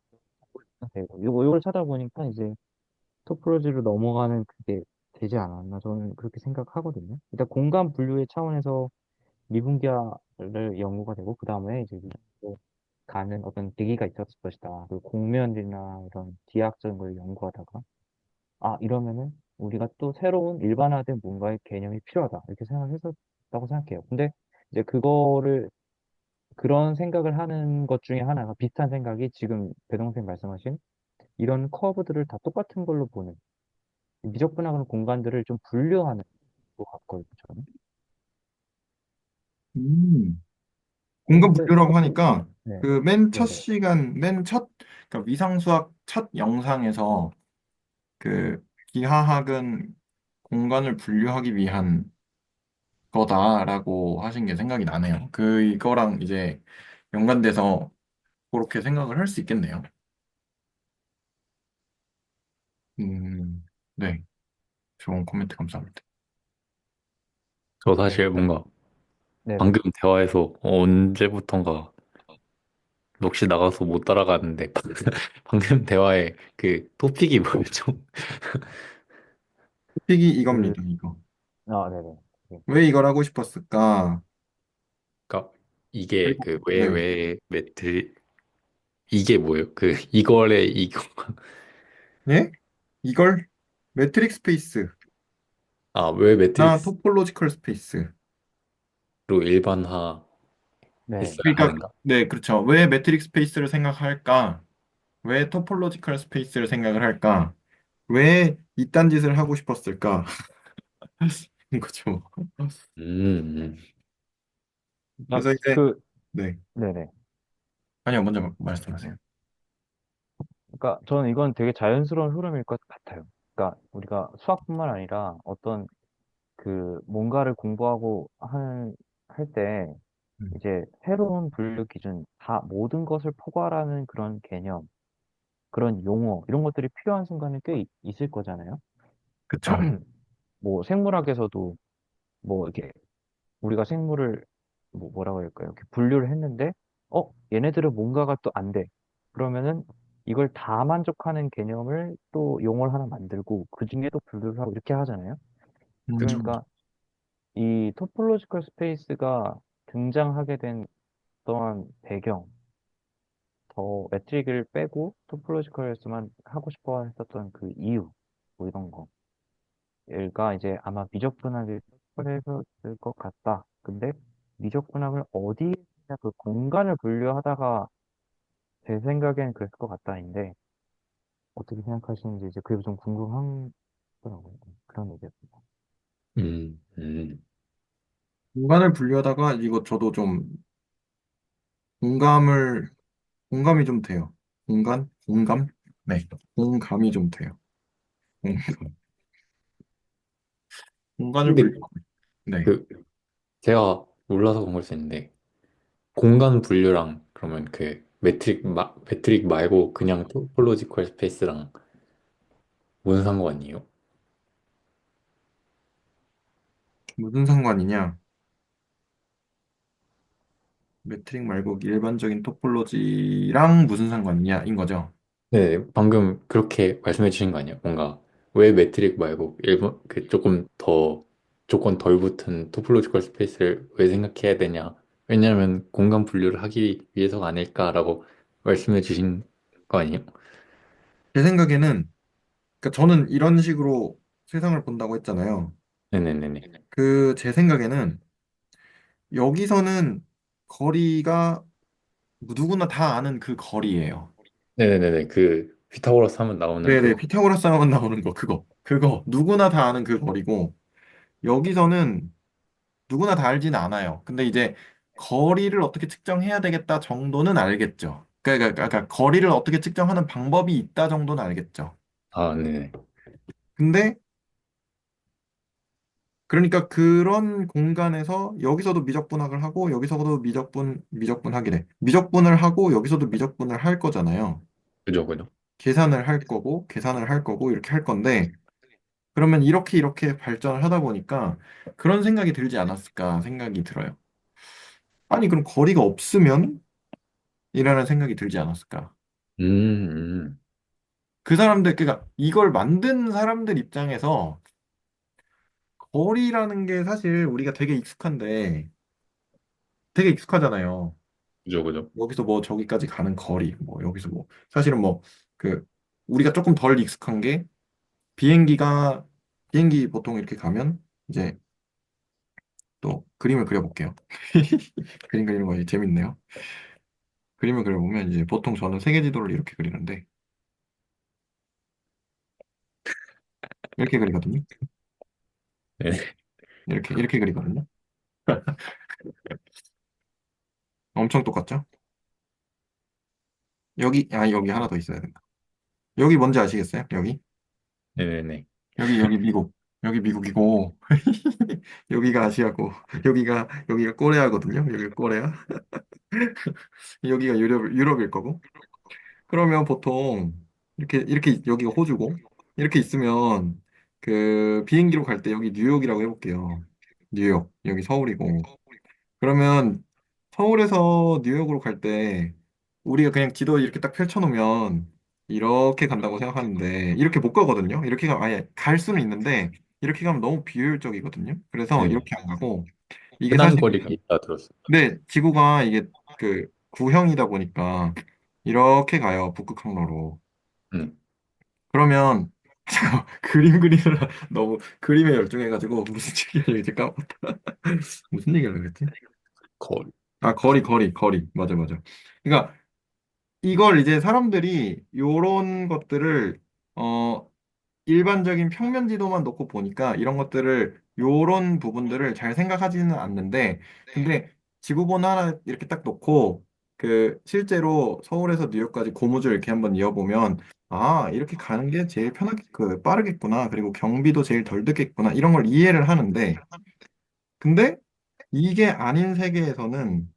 Speaker 2: 되고 요걸 찾아보니까 이제 토포로지로 넘어가는 그게 되지 않았나 저는 그렇게 생각하거든요. 일단 공간 분류의 차원에서 미분기화를 연구가 되고 그 다음에 이제 미분기로 가는 어떤 계기가 있었을 것이다. 그 공면이나 이런 기하학적인 걸 연구하다가 이러면은 우리가 또 새로운 일반화된 뭔가의 개념이 필요하다 이렇게 생각했었다고 생각해요. 근데 이제 그런 생각을 하는 것 중에 하나가 비슷한 생각이 지금 배동생 말씀하신 이런 커브들을 다 똑같은 걸로 보는 미적분학은 공간들을 좀 분류하는 것 같거든요. 저는.
Speaker 1: 음. 공간
Speaker 2: 근데
Speaker 1: 분류라고
Speaker 2: 혹시
Speaker 1: 하니까
Speaker 2: 네,
Speaker 1: 그 맨 첫
Speaker 2: 네네,
Speaker 1: 시간, 그러니까 위상수학 첫 영상에서 그 기하학은 공간을 분류하기 위한 거다라고 하신 게 생각이 나네요. 이거랑 이제 연관돼서 그렇게 생각을 할 수 있겠네요. 네. 좋은 코멘트 감사합니다.
Speaker 3: 저
Speaker 2: 네,
Speaker 3: 사실
Speaker 2: 그러니까
Speaker 3: 뭔가
Speaker 2: 네네.
Speaker 3: 방금 대화에서 언제부턴가 넋이 나가서 못 따라가는데 방금 대화에 그 토픽이 뭐였죠?
Speaker 1: 픽이
Speaker 2: 그
Speaker 1: 이겁니다, 이거.
Speaker 2: 네네. 네.
Speaker 1: 왜 이걸 하고 싶었을까?
Speaker 3: 그러니까 이게
Speaker 1: 그리고,
Speaker 3: 그
Speaker 1: 네.
Speaker 3: 왜 매트 이게 뭐예요? 그 이거래 이거
Speaker 1: 예? 이걸 매트릭 스페이스나
Speaker 3: 왜 매트릭스로
Speaker 1: 토폴로지컬 스페이스.
Speaker 3: 일반화
Speaker 2: 네.
Speaker 3: 했어야
Speaker 1: 그러니까,
Speaker 3: 하는가?
Speaker 1: 네, 그렇죠. 왜 매트릭 스페이스를 생각할까? 왜 토폴로지컬 스페이스를 생각을 할까? 왜 이딴 짓을 하고 싶었을까? 인 거죠.
Speaker 3: 음.
Speaker 2: 아,
Speaker 1: 그래서 이제, 네.
Speaker 2: 네네.
Speaker 1: 아니요, 먼저 말씀하세요.
Speaker 2: 그러니까 저는 이건 되게 자연스러운 흐름일 것 같아요. 그러니까 우리가 수학뿐만 아니라 어떤 그 뭔가를 공부하고 할 때
Speaker 1: 음,
Speaker 2: 이제 새로운 분류 기준, 다 모든 것을 포괄하는 그런 개념, 그런 용어, 이런 것들이 필요한 순간이 꽤 있을 거잖아요.
Speaker 1: 그쵸.
Speaker 2: 뭐 생물학에서도 뭐 이렇게 우리가 생물을 뭐라고 할까요? 이렇게 분류를 했는데, 얘네들은 뭔가가 또 안 돼. 그러면은 이걸 다 만족하는 개념을 또 용어를 하나 만들고 그 중에도 분류를 하고 이렇게 하잖아요.
Speaker 1: 음,
Speaker 2: 그러니까 이 토폴로지컬 스페이스가 등장하게 된 어떠한 배경, 더 매트릭을 빼고 토폴로지컬에서만 하고 싶어 했었던 그 이유, 뭐 이런 거가 이제 아마 미적분학을 했었을 것 같다. 근데 미적분학을 어디에 그 공간을 분류하다가 제 생각엔 그랬을 것 같다는데, 어떻게 생각하시는지 이제 그게 좀 궁금하더라고요. 그런 얘기였습니다.
Speaker 3: 음, 음.
Speaker 1: 공간을 분류하다가 이거 저도 좀 공감을 공감이 좀 돼요. 공감? 네, 공감이 좀 돼요. 공감. 공간을 분류.
Speaker 3: 근데
Speaker 1: 네,
Speaker 3: 그 제가 몰라서 그런 걸 수 있는데 공간 분류랑 그러면 그 매트릭 말고 그냥 토폴로지컬 스페이스랑 무슨 상관이에요?
Speaker 1: 무슨 상관이냐? 매트릭 말고 일반적인 토폴로지랑 무슨 상관이냐인 거죠.
Speaker 3: 네, 방금 그렇게 말씀해 주신 거 아니에요? 뭔가 왜 매트릭 말고 일본 그 조금 더 조건 덜 붙은 토폴로지컬 스페이스를 왜 생각해야 되냐? 왜냐하면 공간 분류를 하기 위해서가 아닐까라고 말씀해 주신 거 아니에요?
Speaker 1: 제 생각에는, 그러니까 저는 이런 식으로 세상을 본다고 했잖아요.
Speaker 3: 네네네네.
Speaker 1: 제 생각에는 여기서는 거리가 누구나 다 아는 그 거리예요.
Speaker 3: 네네네네. 그 피타고라스 하면 나오는
Speaker 1: 네네,
Speaker 3: 그
Speaker 1: 피타고라스 하면 나오는 거, 그거 누구나 다 아는 그 거리고, 여기서는 누구나 다 알지는 않아요. 근데 이제 거리를 어떻게 측정해야 되겠다 정도는 알겠죠. 그러니까 거리를 어떻게 측정하는 방법이 있다 정도는 알겠죠.
Speaker 3: 아, 네네.
Speaker 1: 근데 그러니까 그런 공간에서 여기서도 미적분학을 하고 여기서도 미적분하기래. 미적분을 하고 여기서도 미적분을 할 거잖아요.
Speaker 3: 그죠, 그죠.
Speaker 1: 계산을 할 거고 이렇게 할 건데, 그러면 이렇게 발전을 하다 보니까 그런 생각이 들지 않았을까 생각이 들어요. 아니, 그럼 거리가 없으면? 이라는 생각이 들지 않았을까.
Speaker 3: 음.
Speaker 1: 그 사람들, 그러니까 이걸 만든 사람들 입장에서 거리라는 게 사실 우리가 되게 익숙하잖아요.
Speaker 3: 그죠, 그죠.
Speaker 1: 여기서 뭐 저기까지 가는 거리, 뭐 여기서 뭐 사실은 뭐 그 우리가 조금 덜 익숙한 게, 비행기가 비행기 보통 이렇게 가면 이제 또 그림을 그려볼게요. 그림 그리는 거 재밌네요. 그림을 그려보면 이제 보통 저는 세계 지도를 이렇게 그리는데 이렇게 그리거든요.
Speaker 3: 네.
Speaker 1: 이렇게 그리거든요. 엄청 똑같죠? 여기 하나 더 있어야 된다. 여기 뭔지 아시겠어요?
Speaker 3: 네네네.
Speaker 1: 여기 미국. 여기 미국이고, 여기가 아시아고, 여기가 코레아거든요. 여기가 코레아. 여기가 유럽일 거고. 그러면 보통, 이렇게 여기가 호주고, 이렇게 있으면, 비행기로 갈 때 여기 뉴욕이라고 해볼게요. 뉴욕. 여기 서울이고. 그러면 서울에서 뉴욕으로 갈 때 우리가 그냥 지도 이렇게 딱 펼쳐놓으면 이렇게 간다고 생각하는데 이렇게 못 가거든요. 이렇게 가면 아예 갈 수는 있는데 이렇게 가면 너무 비효율적이거든요. 그래서
Speaker 3: 네네.
Speaker 1: 이렇게 안 가고, 이게
Speaker 3: 흔한
Speaker 1: 사실
Speaker 3: 거리가 있다 들었어요.
Speaker 1: 네, 지구가 이게 구형이다 보니까 이렇게 가요. 북극 항로로.
Speaker 3: 음.
Speaker 1: 그러면 잠깐 그림 그리느라 너무 그림에 열중해가지고 무슨 얘기를 이제 까먹었다. 무슨 얘기를 그랬지?
Speaker 3: 거리.
Speaker 1: 아, 거리. 맞아, 맞아. 그러니까 이걸 이제 사람들이 요런 것들을 어 일반적인 평면 지도만 놓고 보니까 이런 것들을 요런 부분들을 잘 생각하지는 않는데, 근데 지구본 하나 이렇게 딱 놓고 실제로 서울에서 뉴욕까지 고무줄 이렇게 한번 이어보면, 아, 이렇게 가는 게 제일 빠르겠구나, 그리고 경비도 제일 덜 듣겠구나, 이런 걸 이해를 하는데, 근데 이게 아닌 세계에서는,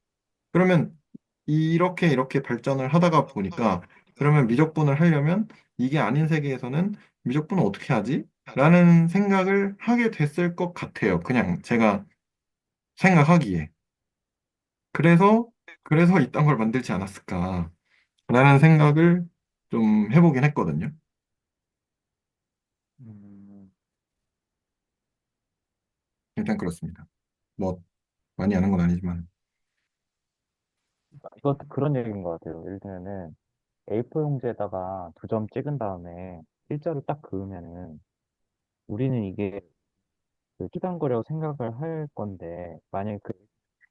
Speaker 1: 그러면 이렇게 발전을 하다가 보니까, 그러면 미적분을 하려면 이게 아닌 세계에서는 미적분을 어떻게 하지? 라는 생각을 하게 됐을 것 같아요. 그냥 제가 생각하기에. 그래서 이딴 걸 만들지 않았을까 라는 생각을 좀 해보긴 했거든요.
Speaker 2: 음,
Speaker 1: 일단 그렇습니다. 뭐 많이 아는 건 아니지만.
Speaker 2: 이것도 그런 얘기인 것 같아요. 예를 들면은 A4 용지에다가 두 점 찍은 다음에 일자로 딱 그으면은 우리는 이게 그 시간거리라고 생각을 할 건데, 만약에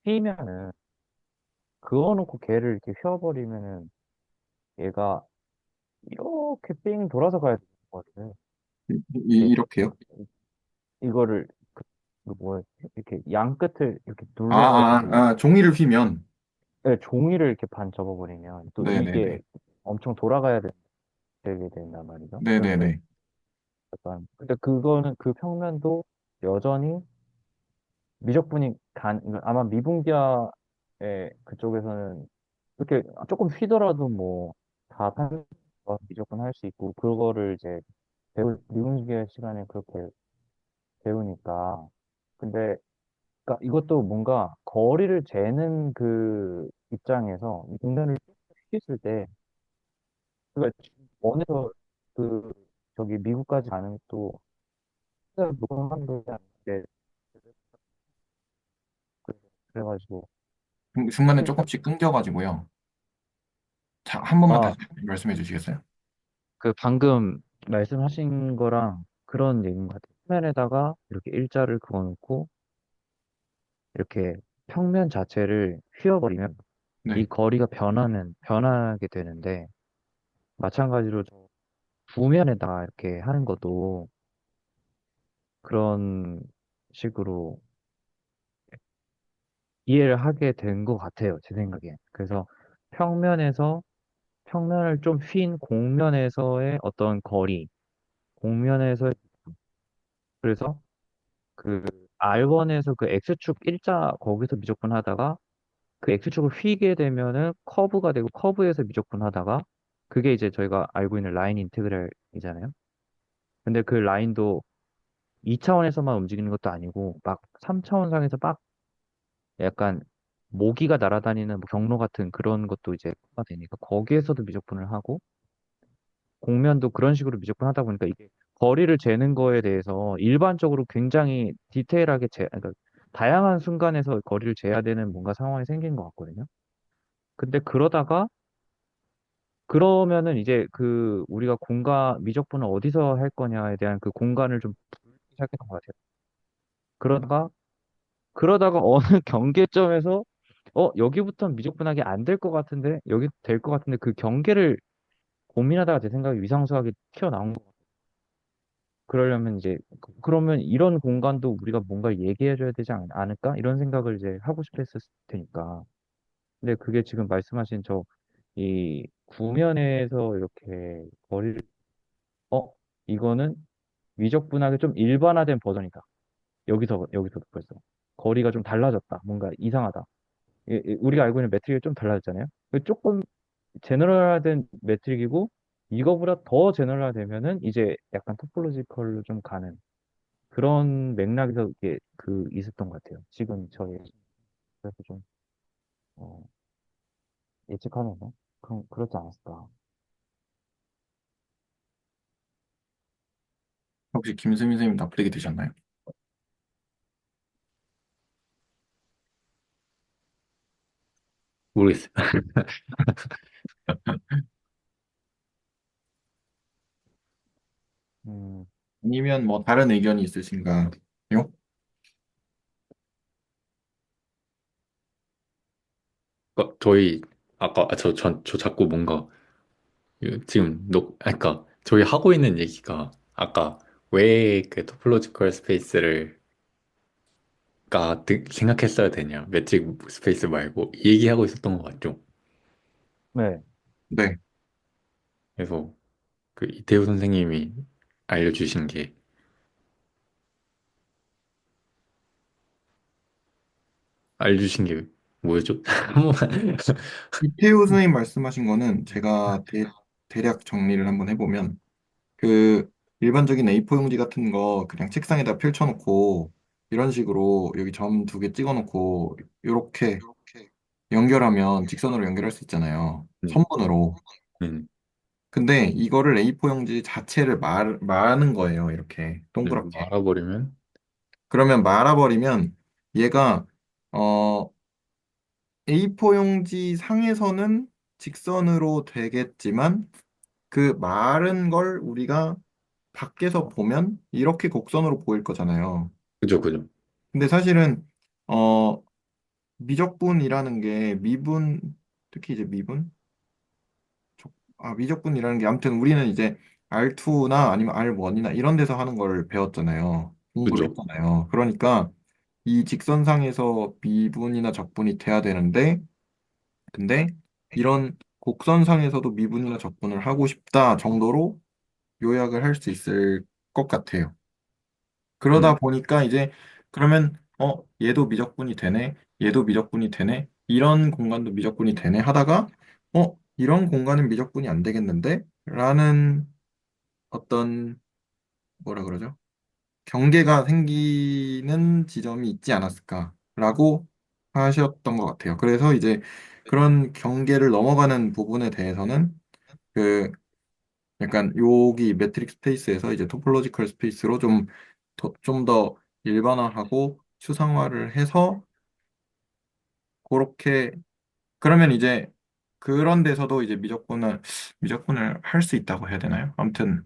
Speaker 2: 휘면은 그어놓고 걔를 이렇게 휘어버리면은 얘가 이렇게 삥 돌아서 가야 되는 거거든. 이렇게
Speaker 1: 이렇게요?
Speaker 2: 이거를 그 뭐였지? 이렇게 양 끝을 이렇게
Speaker 1: 아,
Speaker 2: 눌러가지고
Speaker 1: 종이를 휘면.
Speaker 2: 네, 종이를 이렇게 반 접어버리면 또 이게
Speaker 1: 네네네.
Speaker 2: 엄청 돌아가야 되게 된단 말이죠. 그런데
Speaker 1: 네네네.
Speaker 2: 약간 근데 그거는 그 평면도 여전히 미적분이 아마 미분기아의 그쪽에서는 이렇게 조금 휘더라도 뭐다 미적분 할 수 있고 그거를 이제 미분기아 시간에 그렇게 배우니까 근데 그러니까 이것도 뭔가 거리를 재는 그 입장에서 이 공간을 휘었을 때 그러니까 원에서 그 저기 미국까지 가는 것도 녹음한 게 아닌데 그래가지고
Speaker 1: 중간에 조금씩 끊겨가지고요. 자, 한 번만
Speaker 2: 아
Speaker 1: 다시 말씀해 주시겠어요?
Speaker 2: 그 방금 말씀하신 거랑 그런 얘기인 것 같아요. 평면에다가 이렇게 일자를 그어놓고 이렇게 평면 자체를 휘어버리면 이
Speaker 1: 네.
Speaker 2: 거리가 변하게 되는데 마찬가지로 저 부면에다가 이렇게 하는 것도 그런 식으로 이해를 하게 된 것 같아요. 제 생각에. 그래서 평면에서 평면을 좀 휜 공면에서의 어떤 거리, 공면에서 그래서 그 R1에서 그 X축 일자 거기서 미적분 하다가 그 X축을 휘게 되면은 커브가 되고 커브에서 미적분 하다가 그게 이제 저희가 알고 있는 라인 인테그랄이잖아요. 근데 그 라인도 2차원에서만 움직이는 것도 아니고 막 3차원상에서 막 약간 모기가 날아다니는 뭐 경로 같은 그런 것도 이제 가 되니까 거기에서도 미적분을 하고 공면도 그런 식으로 미적분 하다 보니까 이게 거리를 재는 거에 대해서 일반적으로 굉장히 디테일하게 그러니까 다양한 순간에서 거리를 재야 되는 뭔가 상황이 생긴 것 같거든요. 근데 그러면은 이제 그 우리가 미적분을 어디서 할 거냐에 대한 그 공간을 좀 시작했던 것 같아요. 그러다가 그러다가 어느 경계점에서 여기부터 미적분하기 안 될 것 같은데 여기 될 것 같은데 그 경계를 고민하다가 제 생각에 위상수학이 튀어나온 거. 그러려면 이제 그러면 이런 공간도 우리가 뭔가 얘기해줘야 되지 않을까? 이런 생각을 이제 하고 싶어 했을 테니까. 근데 그게 지금 말씀하신 이 구면에서 이렇게 거리를 어 이거는 미적분하게 좀 일반화된 버전이다. 여기서도 벌써 거리가 좀 달라졌다. 뭔가 이상하다. 우리가 알고 있는 매트릭이 좀 달라졌잖아요. 조금 제너럴화된 매트릭이고 이거보다 더 제너럴화되면은 이제 약간 토폴로지컬로 좀 가는 그런 맥락에서 이게 있었던 것 같아요. 지금 저희 그래서 좀 어, 예측하면은 그렇지 않았을까.
Speaker 1: 혹시 김수민 선생님 납득이 되셨나요?
Speaker 3: 모르겠어요.
Speaker 2: 음,
Speaker 1: 아니면 뭐 다른 의견이 있으신가요?
Speaker 3: 저희 아까 저 자꾸 뭔가 지금 그러니까 저희 하고 있는 얘기가 아까 왜 그 토폴로지컬 스페이스를 생각했어야 되냐 매직 스페이스 말고 이 얘기하고 있었던 것 같죠.
Speaker 2: 네.
Speaker 1: 네.
Speaker 3: 그래서 그 이태우 선생님이 알려주신 게 알려주신 게 뭐였죠? 한 번만.
Speaker 1: 이태우 선생님 말씀하신 거는 제가 대략 정리를 한번 해보면 그 일반적인 A4 용지 같은 거 그냥 책상에다 펼쳐놓고 이런 식으로 여기 점 두 개 찍어놓고 이렇게 연결하면 직선으로 연결할 수 있잖아요.
Speaker 3: 네,
Speaker 1: 선분으로.
Speaker 3: 네,
Speaker 1: 근데 이거를 A4 용지 자체를 마는 거예요. 이렇게
Speaker 3: 네,
Speaker 1: 동그랗게.
Speaker 3: 말아버리면
Speaker 1: 그러면 말아버리면 얘가 어 A4 용지 상에서는 직선으로 되겠지만 그 마른 걸 우리가 밖에서 보면 이렇게 곡선으로 보일 거잖아요.
Speaker 3: 그죠, 그죠.
Speaker 1: 근데 사실은 어 미적분이라는 게 미분 특히 이제 미분 미적분이라는 게 아무튼 우리는 이제 R2나 아니면 R1이나 이런 데서 하는 걸 배웠잖아요. 공부를
Speaker 3: 그죠?
Speaker 1: 했잖아요. 그러니까 이 직선상에서 미분이나 적분이 돼야 되는데 근데 이런 곡선상에서도 미분이나 적분을 하고 싶다 정도로 요약을 할 수 있을 것 같아요.
Speaker 3: 음,
Speaker 1: 그러다 보니까 이제 그러면 얘도 미적분이 되네, 얘도 미적분이 되네, 이런 공간도 미적분이 되네 하다가 이런 공간은 미적분이 안 되겠는데? 라는 어떤 뭐라 그러죠? 경계가 생기는 지점이 있지 않았을까라고 하셨던 것 같아요. 그래서 이제 그런 경계를 넘어가는 부분에 대해서는 그 약간 여기 매트릭 스페이스에서 이제 토폴로지컬 스페이스로 좀 더 일반화하고 추상화를 해서 그렇게 그러면 이제 그런 데서도 이제 미적분을 할 수 있다고 해야 되나요? 아무튼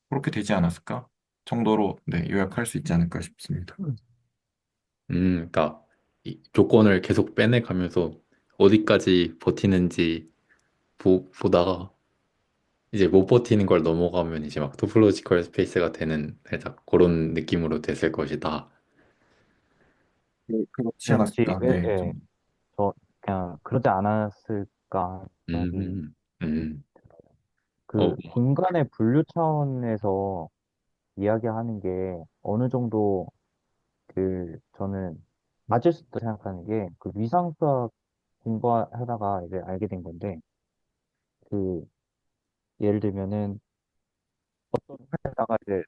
Speaker 1: 그렇게 되지 않았을까 정도로 네, 요약할 수 있지 않을까 싶습니다.
Speaker 3: 그러니까 이 조건을 계속 빼내가면서 어디까지 버티는지 보다가 이제 못 버티는 걸 넘어가면 이제 막 토폴로지컬 스페이스가 되는 살짝 그런 느낌으로 됐을 것이다.
Speaker 1: 그렇지
Speaker 2: 네,
Speaker 1: 않았을까?
Speaker 2: 예,
Speaker 1: 네,
Speaker 2: 예. 저 그냥 그러지 않았을까 생각이
Speaker 3: 음, 음, 어,
Speaker 2: 그 공간의 분류 차원에서 이야기하는 게 어느 정도 저는 맞을 수 있다고 생각하는 게 그 위상수학 공부하다가 이제 알게 된 건데 그 예를 들면은 하다가 이제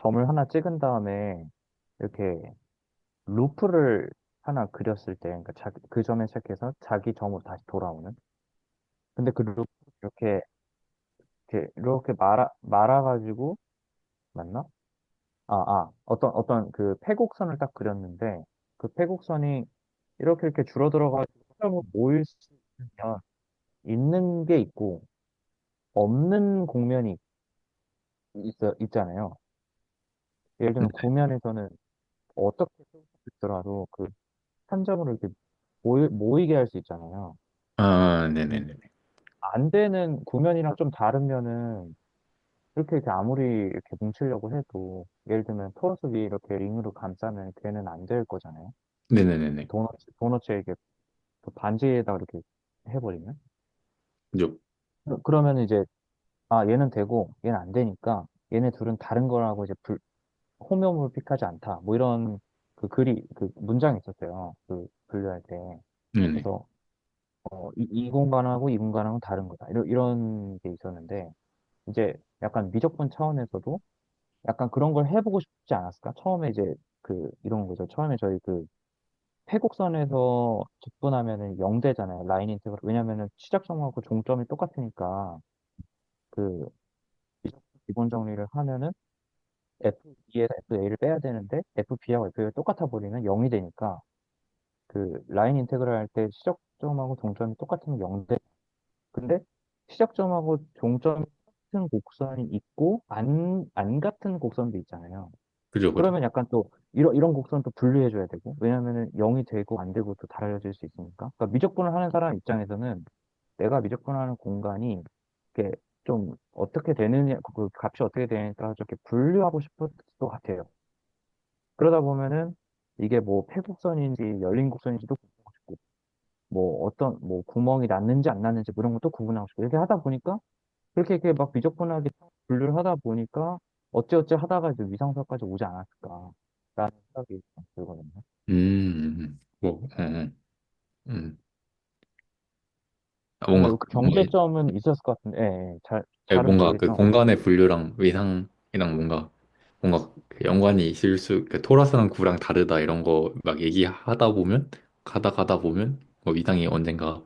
Speaker 2: 점을 하나 찍은 다음에 이렇게 루프를 하나 그렸을 때 그러니까 그 점에 시작해서 자기 점으로 다시 돌아오는 근데 그 루프 이렇게 말아가지고 맞나? 어떤 그 패곡선을 딱 그렸는데 그 패곡선이 이렇게 줄어들어가지고 하나로 모일 수 있으면 있는 게 있고 없는 공면이 있잖아요. 예를 들면 구면에서는 어떻게 있더라도 그 한 점으로 이렇게 모이게 할 수 있잖아요.
Speaker 3: 네네네.
Speaker 2: 안 되는 구면이랑 좀 다르면은 이렇게 아무리 이렇게 뭉치려고 해도 예를 들면 토너스 위에 이렇게 링으로 감싸면 걔는 안 될 거잖아요.
Speaker 3: 네네네네.
Speaker 2: 도너츠에 이렇게 그 반지에다 이렇게 해버리면
Speaker 3: 그죠?
Speaker 2: 그러면 이제 얘는 되고 얘는 안 되니까 얘네 둘은 다른 거라고 이제 호모몰픽하지 않다 뭐 이런 그 문장이 있었어요 그 분류할 때
Speaker 3: 네네.
Speaker 2: 그래서 이 공간하고 이 공간하고는 다른 거다 이런 게 있었는데 이제 약간 미적분 차원에서도 약간 그런 걸 해보고 싶지 않았을까 처음에 이제 이런 거죠 처음에 저희 패곡선에서 접근하면은 0대잖아요 라인 인테그럴 왜냐면은 시작점하고 종점이 똑같으니까 그 기본 정리를 하면은 FB에서 FA를 빼야 되는데 FB하고 FA가 똑같아 버리면 0이 되니까 그 라인 인테그랄 할 때 시작점하고 종점이 똑같으면 0대 근데 시작점하고 종점이 같은 곡선이 있고 안 같은 곡선도 있잖아요.
Speaker 3: 그죠, 그죠.
Speaker 2: 그러면 약간 또 이런 곡선 또 분류해 줘야 되고 왜냐면은 0이 되고 안 되고 또 달라질 수 있으니까 그러니까 미적분을 하는 사람 입장에서는 내가 미적분하는 공간이 이렇게 좀 어떻게 되느냐 그 값이 어떻게 되느냐에 따라서 이렇게 분류하고 싶을 것 같아요. 그러다 보면은 이게 뭐 패곡선인지 열린 곡선인지도 구분하고 싶고 뭐 어떤 뭐 구멍이 났는지 안 났는지 뭐 이런 것도 구분하고 싶고 이렇게 하다 보니까 그렇게 막 미적분하게 분류를 하다 보니까 어찌어찌 하다가 이제 위상수학까지 오지 않았을까라는 생각이 들거든요.
Speaker 3: 뭐,
Speaker 2: 근데
Speaker 3: 뭔가,
Speaker 2: 그 경계점은 있었을 것 같은데, 예, 예. 잘은
Speaker 3: 뭔가 그
Speaker 2: 모르겠지만,
Speaker 3: 공간의 분류랑 위상이랑 뭔가 그 연관이 있을 그 토라스랑 구랑 다르다 이런 거 막 얘기하다 보면, 가다 보면, 뭐 위상이 언젠가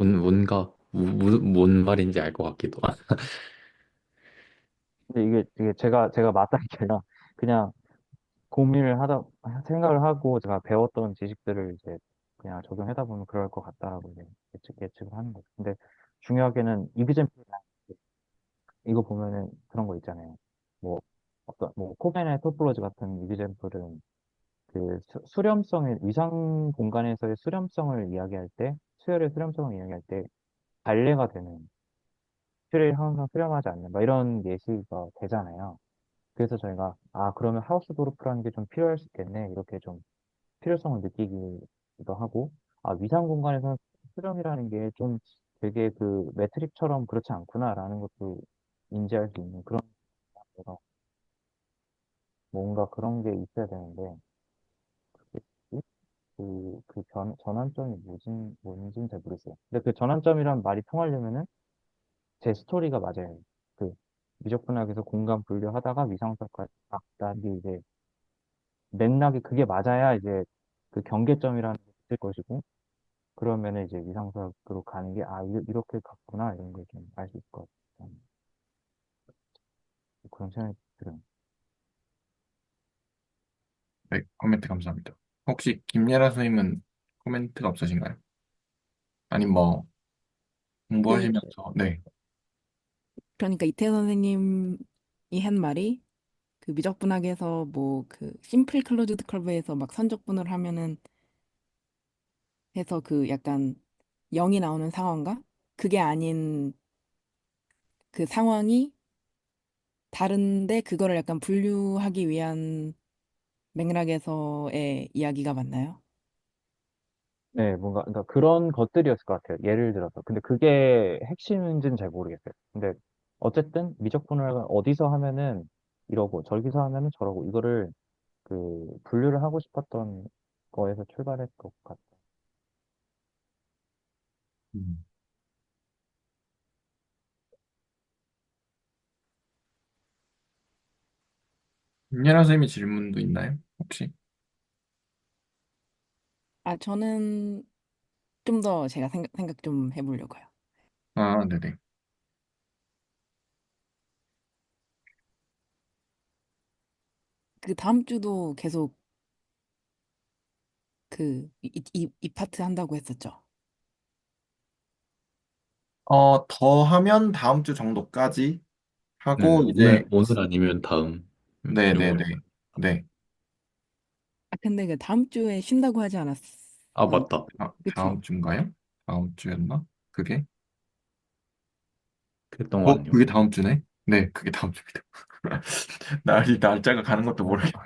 Speaker 3: 뭔가, 뭔 말인지 알 것 같기도 하고.
Speaker 2: 근데 이게 제가 맞다는 게 아니라 그냥 생각을 하고 제가 배웠던 지식들을 이제 그냥 적용하다 보면 그럴 것 같다라고 이제 예측을 하는 거죠. 근데 중요하게는 이그잼플 이거 보면은 그런 거 있잖아요. 뭐 뭐 코바나 토폴로지 같은 이그잼플은 그 수렴성의 위상 공간에서의 수렴성을 이야기할 때 수열의 수렴성을 이야기할 때 반례가 되는, 수열이 항상 수렴하지 않는, 막 이런 예시가 되잖아요. 그래서 저희가, 아, 그러면 하우스 도르프라는 게 좀 필요할 수 있겠네. 이렇게 좀 필요성을 느끼기도 하고, 아, 위상 공간에서 수렴이라는 게 좀 되게 그 매트릭처럼 그렇지 않구나라는 것도 인지할 수 있는 그런, 데가 뭔가 그런 게 있어야 되는데, 전환점이 뭔지는 잘 모르겠어요. 근데 그 전환점이란 말이 통하려면은 제 스토리가 맞아요. 그 미적분학에서 공간 분류하다가 위상사까지 갔다. 이게 이제 맥락이 그게 맞아야 이제 그 경계점이라는 게 있을 것이고, 그러면은 이제 위상사학으로 가는 게, 아, 이렇게 갔구나, 이런 걸 좀 알 수 있을 것 같아요. 그런 생각이 들어요.
Speaker 1: 네, 코멘트 감사합니다. 혹시 김예라 선생님은 코멘트가 없으신가요? 아님 뭐
Speaker 4: 네,
Speaker 1: 공부하시면서 네.
Speaker 4: 그러니까 이태 선생님이 한 말이 그 미적분학에서 뭐 그 심플 클로즈드 커브에서 막 선적분을 하면은 해서 그 약간 0이 나오는 상황과 그게 아닌 그 상황이 다른데 그거를 약간 분류하기 위한 맥락에서의 이야기가 맞나요?
Speaker 2: 네, 뭔가, 그러니까 그런 것들이었을 것 같아요. 예를 들어서. 근데 그게 핵심인지는 잘 모르겠어요. 근데 어쨌든 미적분을 어디서 하면은 이러고 저기서 하면은 저러고 이거를 그 분류를 하고 싶었던 거에서 출발했을 것 같아요.
Speaker 1: 음. 김예라 선생님이 질문도 있나요? 혹시?
Speaker 4: 아, 저는 좀 더 제가 생각 좀 해보려고요.
Speaker 1: 아, 네네.
Speaker 4: 그 다음 주도 계속 그 이 파트 한다고 했었죠.
Speaker 1: 더 하면 다음 주 정도까지
Speaker 3: 네,
Speaker 1: 하고 이제
Speaker 3: 오늘 아니면 다음 요거로.
Speaker 1: 네네네. 네.
Speaker 4: 아, 근데 그 다음 주에 쉰다고 하지
Speaker 3: 아,
Speaker 4: 않았어요?
Speaker 3: 맞다.
Speaker 4: 그치?
Speaker 1: 다음 주인가요? 다음 주였나? 그게?
Speaker 3: 그랬던 거 아니에요?
Speaker 1: 그게 다음 주네? 네, 그게 다음 주입니다. 날짜가 가는 것도 모르겠
Speaker 2: 어,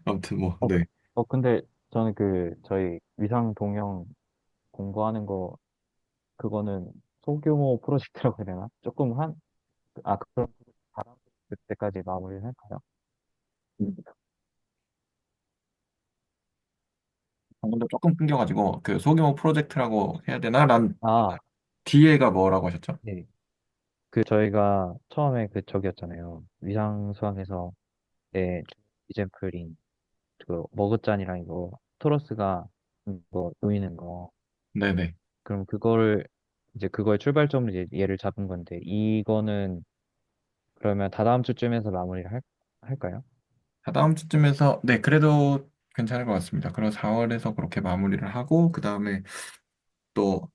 Speaker 1: 아무튼 뭐,
Speaker 2: 어,
Speaker 1: 네.
Speaker 2: 근데 저는 그 저희 위상 동형 공부하는 거 그거는 소규모 프로젝트라고 해야 되나? 조금 그럼 다음 그때까지 마무리를 할까요?
Speaker 1: 방금도 조금 끊겨가지고 그 소규모 프로젝트라고 해야 되나? 난
Speaker 2: 아,
Speaker 1: 뒤에가 뭐라고 하셨죠?
Speaker 2: 네. 그 저희가 처음에 그 저기였잖아요. 위상 수학에서 네, 이젠플인 그 머그잔이랑 이거 토러스가 이거 놓이는 거.
Speaker 1: 네네.
Speaker 2: 그럼 그거를 이제 그거의 출발점으로 이제 얘를 잡은 건데 이거는 그러면 다다음 주쯤에서 할까요?
Speaker 1: 다음 주쯤에서 네, 그래도 괜찮을 것 같습니다. 그럼 4월에서 그렇게 마무리를 하고 그 다음에 또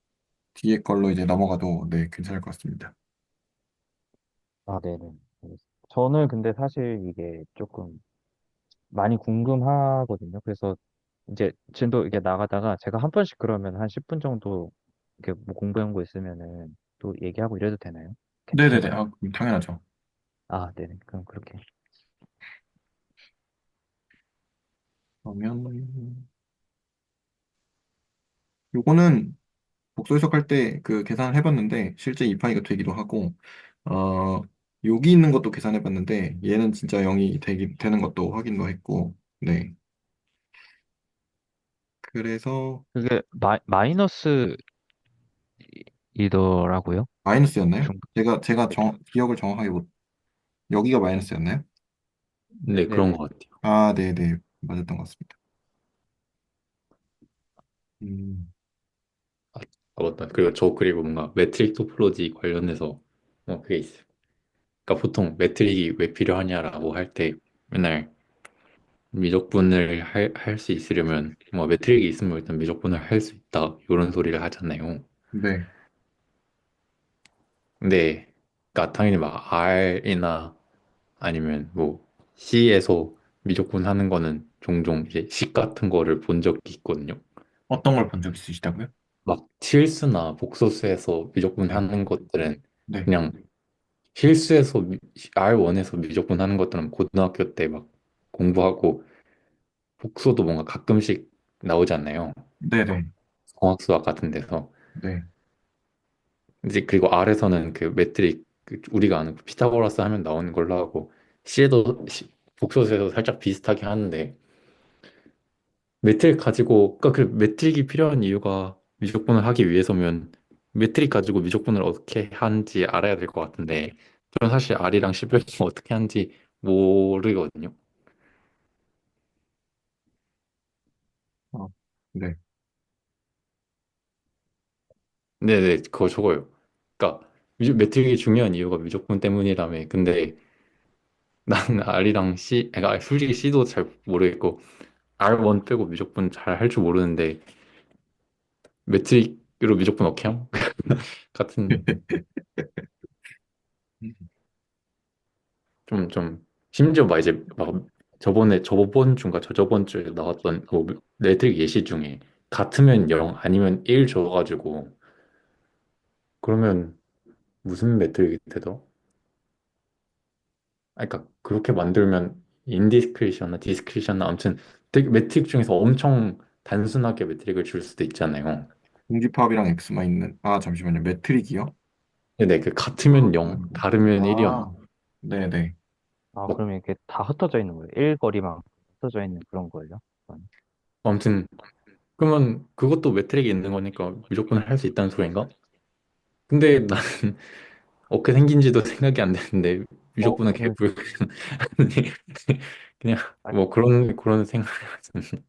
Speaker 1: 뒤에 걸로 이제 넘어가도 네, 괜찮을 것 같습니다.
Speaker 2: 아, 네네. 알겠습니다. 저는 근데 사실 이게 조금 많이 궁금하거든요. 그래서 이제 진도 이게 나가다가 제가 한 번씩 그러면 한 10분 정도 이렇게 뭐 공부한 거 있으면은 또 얘기하고 이래도 되나요?
Speaker 1: 네네네.
Speaker 2: 괜찮을까요?
Speaker 1: 아, 당연하죠.
Speaker 2: 아, 네네. 그럼 그렇게.
Speaker 1: 그러면 요거는 복소 해석할 때 그 계산을 해봤는데 실제 2파이가 되기도 하고 어 여기 있는 것도 계산해봤는데 얘는 진짜 0이 되는 것도 확인도 했고 네 그래서
Speaker 2: 그게 마이너스 이더라고요.
Speaker 1: 마이너스였나요?
Speaker 2: 중,
Speaker 1: 제가 기억을 정확하게 못 여기가 마이너스였나요?
Speaker 3: 네, 그런
Speaker 2: 네네.
Speaker 3: 것 같아요.
Speaker 1: 아 네네 맞았던 것 같습니다. 음,
Speaker 3: 맞다. 그리고 뭔가 매트릭 토폴로지 관련해서 그게 있어요. 그러니까 보통 매트릭이 왜 필요하냐라고 할 때 맨날 미적분을 할 수 있으려면 뭐 매트릭이 있으면 일단 미적분을 할 수 있다 이런 소리를 하잖아요.
Speaker 1: 네
Speaker 3: 근데 그러니까 당연히 막 R이나 아니면 뭐 C에서 미적분 하는 거는 종종 이제 식 같은 거를 본 적이 있거든요.
Speaker 1: 어떤 걸 본 적 있으시다고요?
Speaker 3: 막 실수나 복소수에서
Speaker 1: 네,
Speaker 3: 미적분하는 것들은
Speaker 1: 네,
Speaker 3: 그냥 실수해서 R1에서 미적분하는 것들은 고등학교 때 막 공부하고 복소도 뭔가 가끔씩 나오지 않나요?
Speaker 1: 네, 네,
Speaker 3: 공학수학 같은 데서.
Speaker 1: 네,
Speaker 3: 이제 그리고 R에서는 그 매트릭 우리가 아는 그 피타고라스 하면 나오는 걸로 하고 C에도 복소수에서 살짝 비슷하게 하는데 매트릭 가지고 그러니까 그 매트릭이 필요한 이유가 미적분을 하기 위해서면 매트릭 가지고 미적분을 어떻게 하는지 알아야 될 것 같은데 저는 사실 R이랑 C별로 어떻게 하는지 모르거든요.
Speaker 1: 어, 네.
Speaker 3: 네네 그거 저거요. 그러니까 매트릭이 중요한 이유가 미적분 때문이라며. 근데 나는 R이랑 C, 그러니까 솔직히 C도 잘 모르겠고 R1 빼고 미적분 잘 할 줄 모르는데 매트릭으로 미적분 어떻게 함? 같은 좀 심지어 막 이제 막 저번 주인가 저저번 주에 나왔던 뭐 매트릭 예시 중에 같으면 0 아니면 1 줘가지고 그러면 무슨 매트릭이 되더? 아, 그러니까 그렇게 만들면 인디스크리션이나 디스크리션이나 아무튼 되게 매트릭 중에서 엄청 단순하게 매트릭을 줄 수도 있잖아요.
Speaker 1: 공집합이랑 X만 있는, 아, 잠시만요. 매트릭이요?
Speaker 3: 근데 그 같으면 0,
Speaker 1: 아이고.
Speaker 3: 다르면 1이었나?
Speaker 1: 아, 네네.
Speaker 2: 아,
Speaker 3: 막
Speaker 2: 그러면 이렇게 다 흩어져 있는 거예요. 일거리만 흩어져 있는 그런 거예요.
Speaker 3: 아무튼 그러면 그것도 매트릭이 있는 거니까 무조건 할 수 있다는 소린가? 근데 나는 어떻게 생긴지도 생각이 안 되는데 무조건은
Speaker 2: 그러면,
Speaker 3: 개뿔 그냥
Speaker 2: 아,
Speaker 3: 뭐 그런 생각을 하거든요.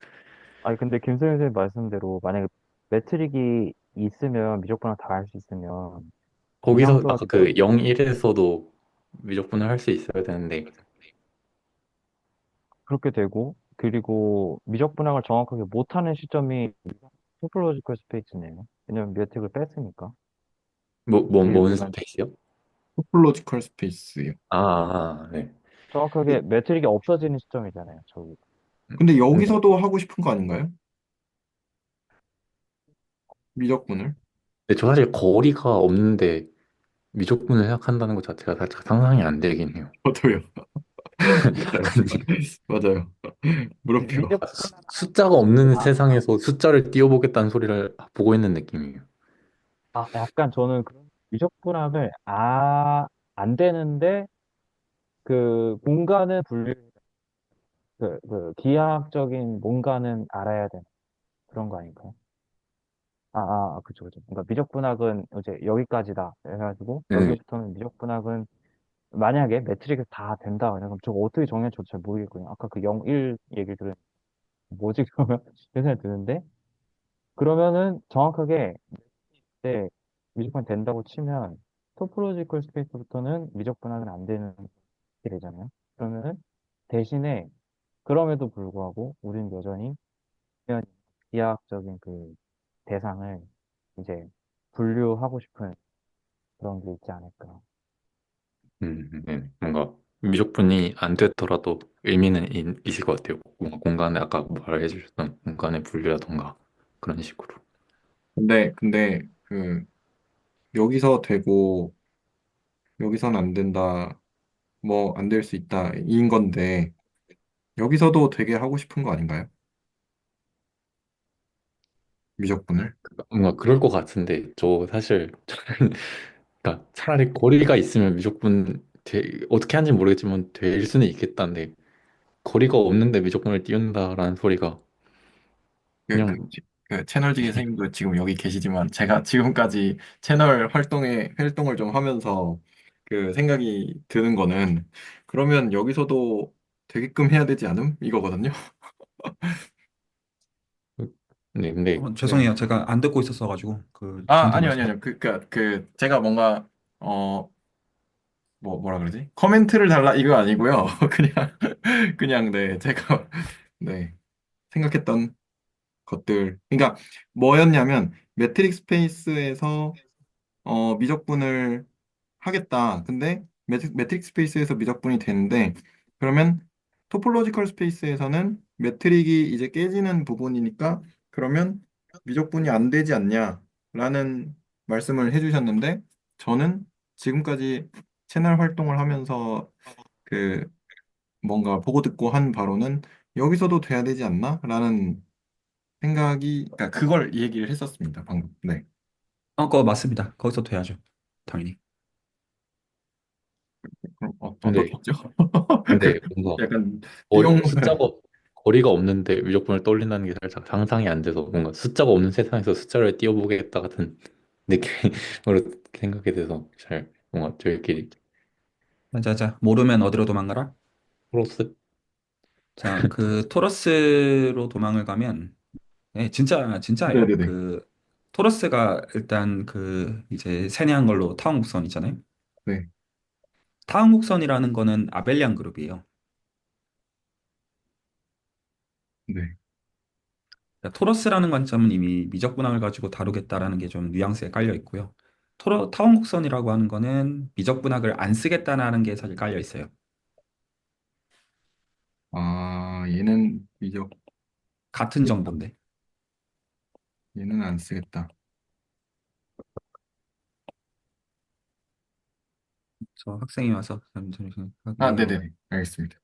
Speaker 2: 아니, 근데 김소연 선생님 말씀대로 만약에 매트릭이 있으면 미적분을 다 할 수 있으면
Speaker 3: 거기서
Speaker 2: 이상도가
Speaker 3: 아까 그 0, 1에서도 무조건을 할 수 있어야 되는데
Speaker 2: 그렇게 되고, 그리고 미적분학을 정확하게 못하는 시점이 토폴로지컬 스페이스네요. 왜냐면 매트릭을 뺐으니까.
Speaker 3: 뭔
Speaker 2: 일부분
Speaker 3: 스페이스요?
Speaker 1: 토폴로지컬 스페이스요.
Speaker 3: 네.
Speaker 2: 정확하게 매트릭이 없어지는 시점이잖아요. 저기.
Speaker 1: 근데
Speaker 3: 근데,
Speaker 1: 여기서도 하고 싶은 거 아닌가요? 미적분을?
Speaker 3: 근데 저 사실 거리가 없는데 미적분을 생각한다는 것 자체가 살짝 상상이 안 되긴 해요.
Speaker 1: 저도요. 맞아요. 맞아요. 물음표.
Speaker 3: 숫자가 없는 세상에서 숫자를 띄워보겠다는 소리를 보고 있는 느낌이에요.
Speaker 2: 약간 저는 그런 미적분학을 안 되는데 그 공간을 그 기하학적인 뭔가는 알아야 되는 그런 거 아닐까요? 그쵸, 그쵸. 그러니까 미적분학은 이제 여기까지다. 해가지고
Speaker 3: 네.
Speaker 2: 여기부터는 미적분학은 만약에 매트릭이 다 된다. 그럼 저거 어떻게 정해야 저도 잘 모르겠거든요. 아까 그 0, 1 얘기를 들은 뭐지 그러면 이런 생각이 드는데 그러면은 정확하게 네, 미적분 된다고 치면 토포로지컬 스페이스부터는 미적분학은 안 되는 게 되잖아요. 그러면은 대신에 그럼에도 불구하고 우리는 여전히 비하학적인 그 대상을 이제 분류하고 싶은 그런 게 있지 않을까.
Speaker 3: 네. 뭔가 미적분이 안 됐더라도 의미는 있을 것 같아요. 뭔가 공간에 아까 말해 주셨던 공간의 분류라던가 그런 식으로.
Speaker 1: 근데, 여기서 되고, 여기선 안 된다, 뭐, 안 될 수 있다, 인 건데, 여기서도 되게 하고 싶은 거 아닌가요? 미적분을?
Speaker 3: 뭔가 그럴 것 같은데 저 사실 그러니까 차라리 거리가 있으면 무조건 어떻게 하는지 모르겠지만 될 수는 있겠다는데 거리가 없는데 무조건을 띄운다라는 소리가
Speaker 1: 그, 그,
Speaker 3: 그냥
Speaker 1: 그 채널지기 선생님도 지금 여기 계시지만, 제가 지금까지 채널 활동을 좀 하면서 그 생각이 드는 거는, 그러면 여기서도 되게끔 해야 되지 않음? 이거거든요.
Speaker 3: 네 근데
Speaker 1: 네.
Speaker 5: 죄송해요. 제가 안 듣고 있었어가지고 지금 더
Speaker 1: 아니요, 아니요,
Speaker 5: 말씀.
Speaker 1: 아니요. 제가 뭔가, 어, 뭐라 그러지? 코멘트를 달라, 이거 아니고요. 네, 제가, 네, 생각했던 것들. 그러니까, 뭐였냐면, 매트릭 스페이스에서, 미적분을 하겠다. 근데, 매트릭 스페이스에서 미적분이 되는데, 그러면, 토폴로지컬 스페이스에서는 매트릭이 이제 깨지는 부분이니까, 그러면, 미적분이 안 되지 않냐? 라는 말씀을 해주셨는데, 저는 지금까지 채널 활동을 하면서 그 뭔가 보고 듣고 한 바로는 여기서도 돼야 되지 않나? 라는 생각이, 그러니까 그걸 얘기를 했었습니다, 방금. 네.
Speaker 5: 그거 맞습니다. 거기서 돼야죠. 당연히.
Speaker 1: 그럼
Speaker 3: 근데
Speaker 1: 어떻죠?
Speaker 3: 근데 뭔가
Speaker 1: 약간
Speaker 3: 거리,
Speaker 1: 띠용을.
Speaker 3: 숫자가 거리가 없는데 미적분을 떠올린다는 게 살짝 상상이 안 돼서 뭔가 숫자가 없는 세상에서 숫자를 띄워보겠다 같은 느낌으로 생각이 돼서 잘 뭔가 저희끼리
Speaker 5: 자, 자, 모르면 어디로 도망가라?
Speaker 3: 프로스.
Speaker 5: 자, 그 토러스로 도망을 가면, 네, 진짜예요.
Speaker 1: 네네네.
Speaker 5: 그 토러스가 일단 그 이제 세뇌한 걸로 타원국선이잖아요.
Speaker 1: 네.
Speaker 5: 타원국선이라는 거는 아벨리안 그룹이에요.
Speaker 1: 네.
Speaker 5: 그러니까 토러스라는 관점은 이미 미적분학을 가지고 다루겠다라는 게 좀 뉘앙스에 깔려 있고요. 타원곡선이라고 하는 거는 미적분학을 안 쓰겠다라는 게 사실 깔려 있어요.
Speaker 1: 아, 얘는 미적,
Speaker 5: 같은 정보인데.
Speaker 1: 얘는 안 쓰겠다.
Speaker 5: 저 학생이 와서 잠시만요.
Speaker 1: 아,
Speaker 5: 하고요.
Speaker 1: 네네네. 알겠습니다.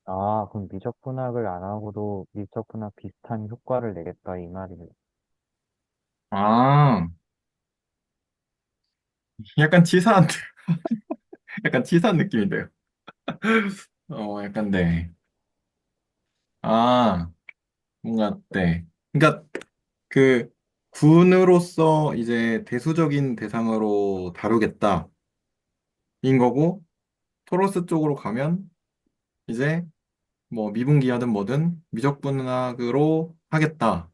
Speaker 2: 아, 그럼 미적분학을 안 하고도 미적분학 비슷한 효과를 내겠다 이 말이네.
Speaker 1: 아, 약간 치사한데, 약간 치사한 느낌인데요. 약간, 네. 아, 뭔가, 네. 그러니까, 그, 군으로서 이제 대수적인 대상으로 다루겠다. 인 거고, 토로스 쪽으로 가면, 이제, 뭐, 미분기하든 뭐든, 미적분학으로 하겠다.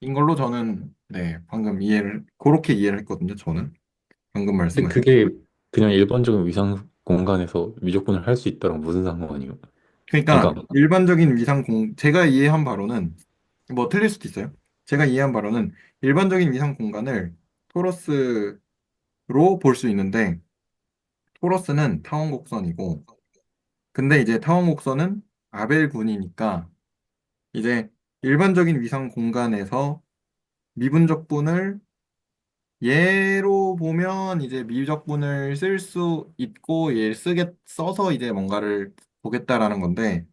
Speaker 1: 인 걸로 저는, 네, 방금 그렇게 이해를 했거든요, 저는. 방금
Speaker 3: 근데
Speaker 1: 말씀하신.
Speaker 3: 그게 그냥 일반적인 위상 공간에서 미적분을 할 수 있다랑 무슨 상관이에요?
Speaker 1: 그러니까,
Speaker 3: 그러니까
Speaker 1: 일반적인 제가 이해한 바로는, 뭐, 틀릴 수도 있어요. 제가 이해한 바로는, 일반적인 위상 공간을 토러스로 볼 수 있는데, 토러스는 타원 곡선이고, 근데 이제 타원 곡선은 아벨 군이니까, 이제 일반적인 위상 공간에서 미분적분을 얘로 보면 이제 미적분을 쓸 수 있고 얘 써서 이제 뭔가를 보겠다라는 건데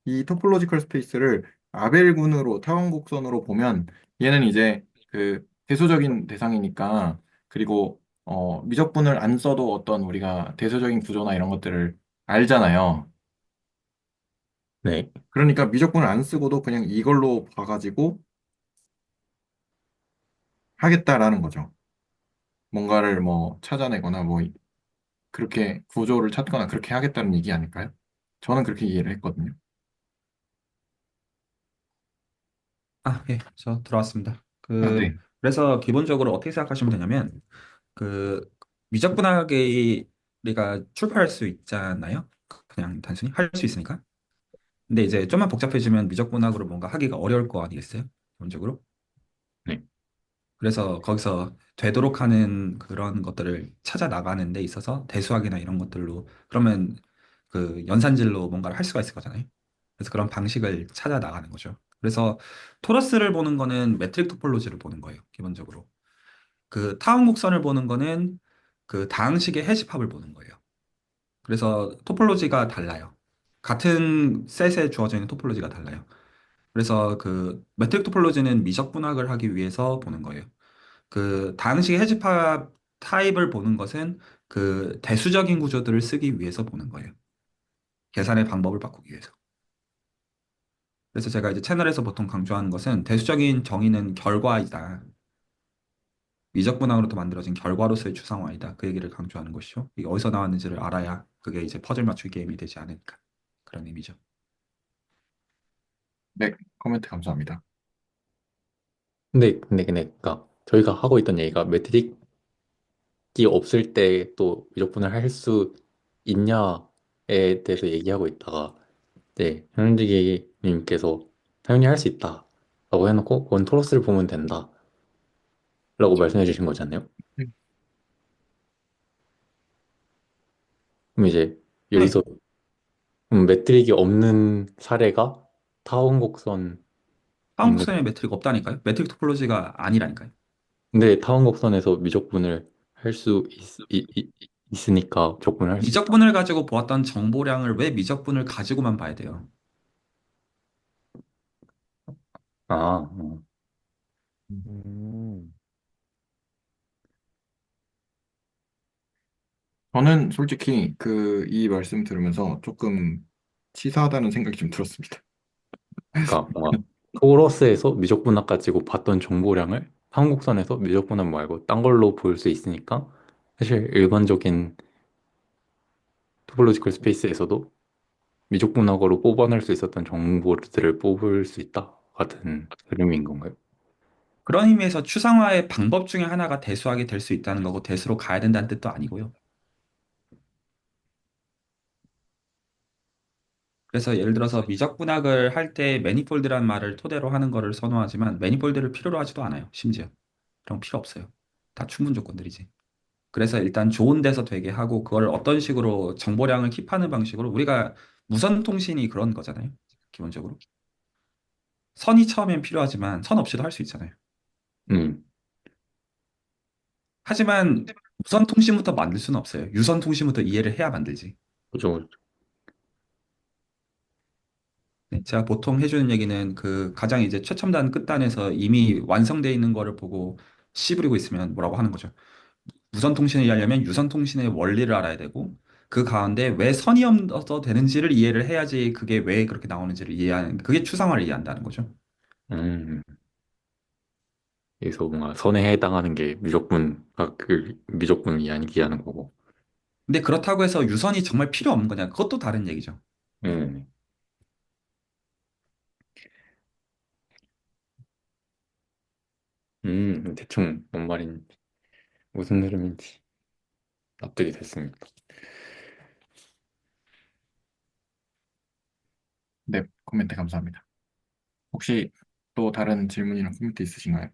Speaker 1: 이 토폴로지컬 스페이스를 아벨군으로 타원곡선으로 보면 얘는 이제 그 대소적인 대상이니까 그리고 미적분을 안 써도 어떤 우리가 대소적인 구조나 이런 것들을 알잖아요.
Speaker 3: 네.
Speaker 1: 그러니까 미적분을 안 쓰고도 그냥 이걸로 봐가지고 하겠다라는 거죠. 뭔가를 뭐 찾아내거나 뭐 그렇게 구조를 찾거나 그렇게 하겠다는 얘기 아닐까요? 저는 그렇게 이해를 했거든요.
Speaker 5: 아, 예, 저 들어왔습니다.
Speaker 1: 아, 네.
Speaker 5: 그래서 기본적으로 어떻게 생각하시면 되냐면, 그 미적분학이 우리가 출발할 수 있잖아요. 그냥 단순히 할 수 있으니까. 근데 이제 좀만 복잡해지면 미적분학으로 뭔가 하기가 어려울 거 아니겠어요? 기본적으로.
Speaker 3: 네.
Speaker 5: 그래서 거기서 되도록 하는 그런 것들을 찾아 나가는 데 있어서 대수학이나 이런 것들로 그러면 그 연산질로 뭔가를 할 수가 있을 거잖아요. 그래서 그런 방식을 찾아 나가는 거죠. 그래서 토러스를 보는 거는 메트릭 토폴로지를 보는 거예요. 기본적으로. 그 타원 곡선을 보는 거는 그 다항식의 해집합을 보는 거예요. 그래서 토폴로지가 달라요. 같은 셋에 주어져 있는 토폴로지가 달라요. 그래서 그 메트릭 토폴로지는 미적 분학을 하기 위해서 보는 거예요. 그 다항식 해집합 타입을 보는 것은 그 대수적인 구조들을 쓰기 위해서 보는 거예요. 계산의 방법을 바꾸기 위해서. 그래서 제가 이제 채널에서 보통 강조하는 것은 대수적인 정의는 결과이다. 미적분학으로부터 만들어진 결과로서의 추상화이다. 그 얘기를 강조하는 것이죠. 이게 어디서 나왔는지를 알아야 그게 이제 퍼즐 맞추기 게임이 되지 않을까. 그런 의미죠.
Speaker 1: 네, 코멘트 감사합니다.
Speaker 3: 근데 그러니까 저희가 하고 있던 얘기가 매트릭이 없을 때 또 미적분을 할 수 있냐에 대해서 얘기하고 있다가 네, 현직님께서 당연히 할 수 있다 라고 해놓고 그건 토로스를 보면 된다 라고 말씀해 주신 거잖아요.
Speaker 1: 음.
Speaker 3: 그럼 이제
Speaker 5: 네.
Speaker 3: 여기서 매트릭이 없는 사례가 타원 곡선이다 있는,
Speaker 5: 타원곡선에 매트릭 없다니까요? 매트릭 토폴로지가 아니라니까요.
Speaker 3: 근데 타원곡선에서 미적분을 할 수 있으니까 적분을 할 수 있다.
Speaker 5: 미적분을 가지고 보았던 정보량을 왜 미적분을 가지고만 봐야 돼요?
Speaker 3: 아, 어.
Speaker 2: 음,
Speaker 1: 저는 솔직히 이 말씀 들으면서 조금 치사하다는 생각이 좀 들었습니다.
Speaker 3: 그러니까 뭔가 토러스에서 미적분학 가지고 봤던 정보량을 타원곡선에서 미적분학 말고 딴 걸로 볼 수 있으니까 사실 일반적인 토폴로지컬 스페이스에서도 미적분학으로 뽑아낼 수 있었던 정보들을 뽑을 수 있다 같은 흐름인 건가요?
Speaker 5: 그런 의미에서 추상화의 방법 중에 하나가 대수학이 될 수 있다는 거고 대수로 가야 된다는 뜻도 아니고요. 그래서 예를 들어서 미적분학을 할 때 매니폴드라는 말을 토대로 하는 거를 선호하지만 매니폴드를 필요로 하지도 않아요. 심지어. 그런 거 필요 없어요. 다 충분 조건들이지. 그래서 일단 좋은 데서 되게 하고 그걸 어떤 식으로 정보량을 킵하는 방식으로 우리가 무선 통신이 그런 거잖아요. 기본적으로. 선이 처음엔 필요하지만 선 없이도 할 수 있잖아요.
Speaker 3: 음,
Speaker 5: 하지만 무선 통신부터 만들 수는 없어요. 유선 통신부터 이해를 해야 만들지.
Speaker 3: 그죠.
Speaker 5: 네, 제가 보통 해주는 얘기는 그 가장 이제 최첨단 끝단에서 이미 완성되어 있는 거를 보고 씨 부리고 있으면 뭐라고 하는 거죠. 무선 통신을 하려면 유선 통신의 원리를 알아야 되고 그 가운데 왜 선이 없어도 되는지를 이해를 해야지 그게 왜 그렇게 나오는지를 이해하는 그게 추상화를 이해한다는 거죠.
Speaker 3: 음, 그래서 뭔가 선에 해당하는 게 미적분학을 미적분을 이야기하는 거고.
Speaker 5: 근데 그렇다고 해서 유선이 정말 필요 없는 거냐? 그것도 다른 얘기죠.
Speaker 3: 음, 대충 뭔 말인지 무슨 흐름인지 납득이 됐습니다.
Speaker 1: 네, 코멘트 감사합니다. 혹시 또 다른 질문이나 코멘트 있으신가요?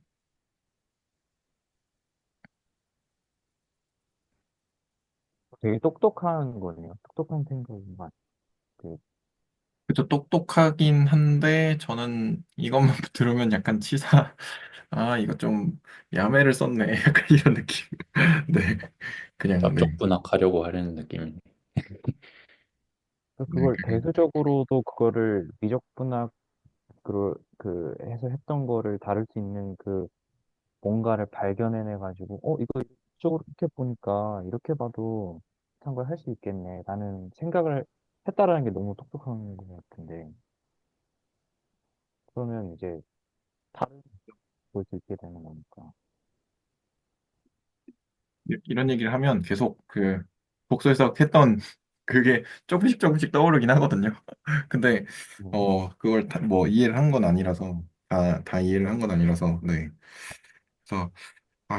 Speaker 2: 되게 똑똑한 거네요. 똑똑한 생각인 것 같아요.
Speaker 1: 그쵸, 똑똑하긴 한데, 저는 이것만 들으면 약간 이거 좀 야매를 썼네. 약간 이런 느낌. 네. 그냥, 네.
Speaker 3: 납작분학하려고 하려는 느낌이네.
Speaker 1: 네,
Speaker 2: 그걸 대수적으로도 그거를 미적분학 해서 했던 거를 다룰 수 있는 뭔가를 발견해내 가지고 이거 이쪽으로 이렇게 보니까 이렇게 봐도 비슷한 걸 할 수 있겠네 라는 생각을 했다라는 게 너무 똑똑한 것 같은데 그러면 이제 다른 볼 수 있게 되는 거니까
Speaker 1: 이런 얘기를 하면 계속 복수해서 했던 그게 조금씩 조금씩 떠오르긴 하거든요. 근데,
Speaker 2: 음,
Speaker 1: 그걸 뭐 이해를 한 건 아니라서, 다 이해를 한 건 아니라서, 네. 그래서,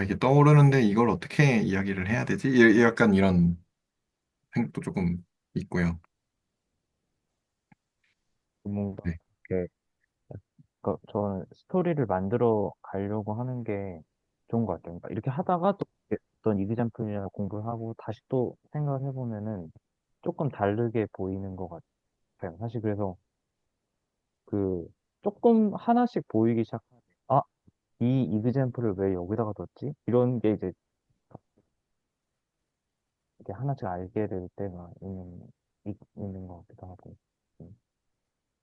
Speaker 1: 이게 떠오르는데 이걸 어떻게 이야기를 해야 되지? 약간 이런 생각도 조금 있고요.
Speaker 2: 뭔가
Speaker 1: 네.
Speaker 2: 이렇게 그러니까 저는 스토리를 만들어 가려고 하는 게 좋은 것 같아요. 그러니까 이렇게 하다가 또 이렇게 어떤 이그잼플이나 공부를 하고 다시 또 생각을 해보면은 조금 다르게 보이는 것 같아요. 사실 그래서 그 조금 하나씩 보이기 시작하면 이 이그잼플을 왜 여기다가 뒀지? 이런 게 이제 이렇게 하나씩 알게 될 때가 있는 것 같기도 하고 음,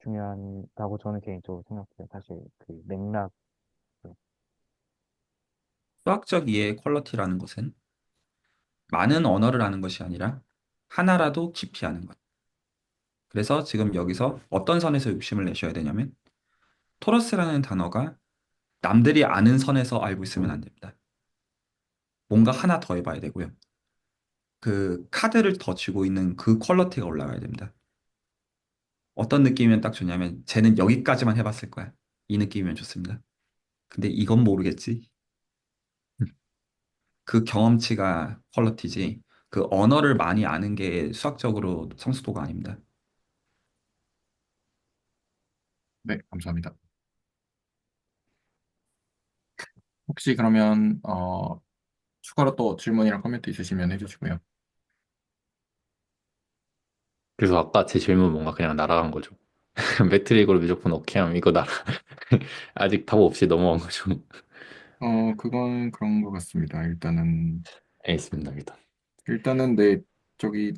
Speaker 2: 중요하다고 저는 개인적으로 생각해요. 사실 맥락
Speaker 5: 수학적 이해의 퀄러티라는 것은 많은 언어를 아는 것이 아니라 하나라도 깊이 아는 것. 그래서 지금 여기서 어떤 선에서 욕심을 내셔야 되냐면 토러스라는 단어가 남들이 아는 선에서 알고 있으면 안 됩니다. 뭔가 하나 더 해봐야 되고요. 그 카드를 더 쥐고 있는 그 퀄러티가 올라가야 됩니다. 어떤 느낌이면 딱 좋냐면 쟤는 여기까지만 해봤을 거야. 이 느낌이면 좋습니다. 근데 이건 모르겠지. 그 경험치가 퀄러티지. 그 언어를 많이 아는 게 수학적으로 성숙도가 아닙니다.
Speaker 1: 네, 감사합니다. 혹시 그러면, 추가로 또 질문이랑 코멘트 있으시면 해주시고요.
Speaker 3: 그래서 아까 제 질문 뭔가 그냥 날아간 거죠. 매트릭으로 무조건 오케이 하면 이거 나 아직 답 없이 넘어간 거죠.
Speaker 1: 그건 그런 것 같습니다.
Speaker 3: 알겠습니다, 일단.
Speaker 1: 내 저기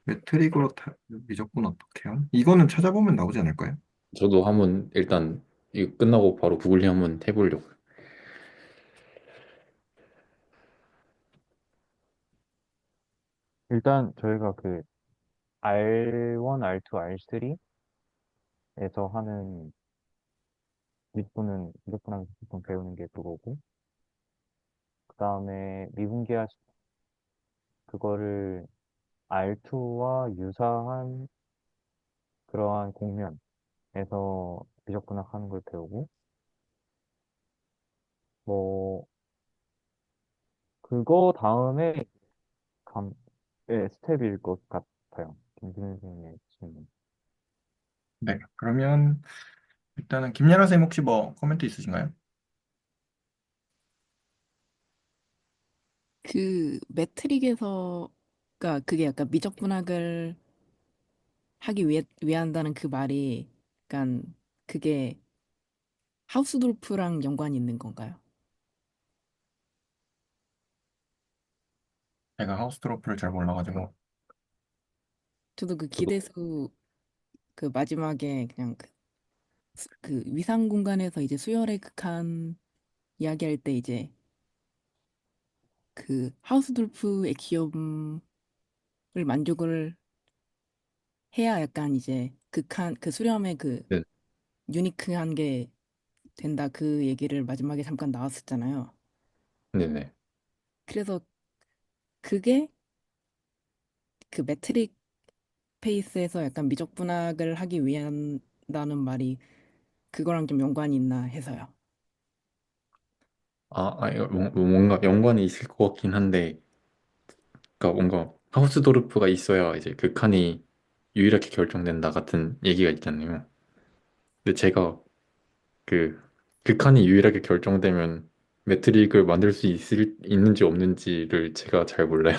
Speaker 1: 매트릭으로 미적분 어떻게 함? 이거는 찾아보면 나오지 않을까요?
Speaker 3: 저도 한번 일단 이거 끝나고 바로 구글링 한번 해보려고요.
Speaker 2: 일단 저희가 그 R1, R2, R3에서 하는 미적분하는 미적분 배우는 게 그거고, 그 다음에 미분계할 그거를 R2와 유사한 그러한 공면에서 미적분학하는 걸 배우고, 뭐 그거 다음에 감, 스텝일 것 같아요. 김준일 선생님의 질문.
Speaker 1: 네. 그러면 일단은 김연아 선생님 혹시 뭐 코멘트 있으신가요?
Speaker 4: 그 매트릭에서 가 그게 약간 미적분학을 하기 위해 한다는 그 말이 약간 그게 하우스돌프랑 연관이 있는 건가요?
Speaker 1: 제가 하우스트로프를 잘 몰라가지고.
Speaker 4: 저도 그
Speaker 3: 저도
Speaker 4: 기대수 그 마지막에 그냥 그 위상 공간에서 이제 수열의 극한 이야기할 때 이제 그 하우스돌프 액시om을 만족을 해야 약간 이제 극한 그 수렴의 그
Speaker 3: 네,
Speaker 4: 유니크한 게 된다 그 얘기를 마지막에 잠깐 나왔었잖아요.
Speaker 3: 네네.
Speaker 4: 그래서 그게 그 매트릭 페이스에서 약간 미적분학을 하기 위한다는 말이 그거랑 좀 연관이 있나 해서요.
Speaker 3: 이거 뭔가 연관이 있을 것 같긴 한데, 그러니까 뭔가 하우스도르프가 있어야 이제 그 칸이 유일하게 결정된다 같은 얘기가 있잖아요. 근데 제가 그 극한이 유일하게 결정되면 매트릭을 만들 수 있는지 없는지를 제가 잘 몰라요.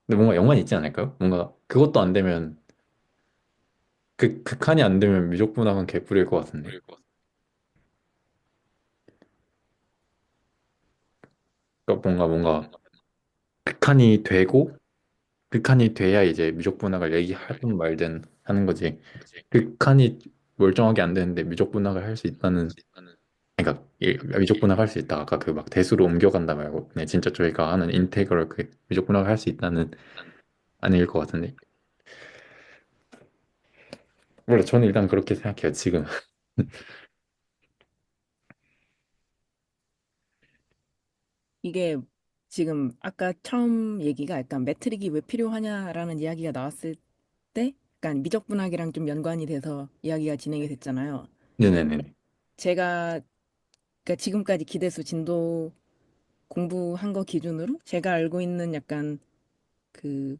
Speaker 3: 근데 뭔가 연관이 있지 않을까요? 뭔가 그것도 안 되면 그 극한이 안 되면 미적분학은 개뿔일 것 같은데. 그러니까 뭔가 극한이 되고 극한이 돼야 이제 미적분학을 얘기하든 말든 하는 거지. 극한이 멀쩡하게 안 되는데 미적분학을 할 수 있다는 그러니까 미적분학 할 수 있다. 아까 그 막 대수로 옮겨간다 말고 그냥 진짜 저희가 하는 인테그럴 그 미적분학 할 수 있다는 아닐 것 같은데. 몰라 저는 일단 그렇게 생각해요 지금.
Speaker 4: 이게 지금 아까 처음 얘기가 약간 매트릭이 왜 필요하냐라는 이야기가 나왔을 때 약간 미적분학이랑 좀 연관이 돼서 이야기가 진행이 됐잖아요.
Speaker 3: 네네네.
Speaker 4: 제가 그러니까 지금까지 기대수 진도 공부한 거 기준으로 제가 알고 있는 약간 그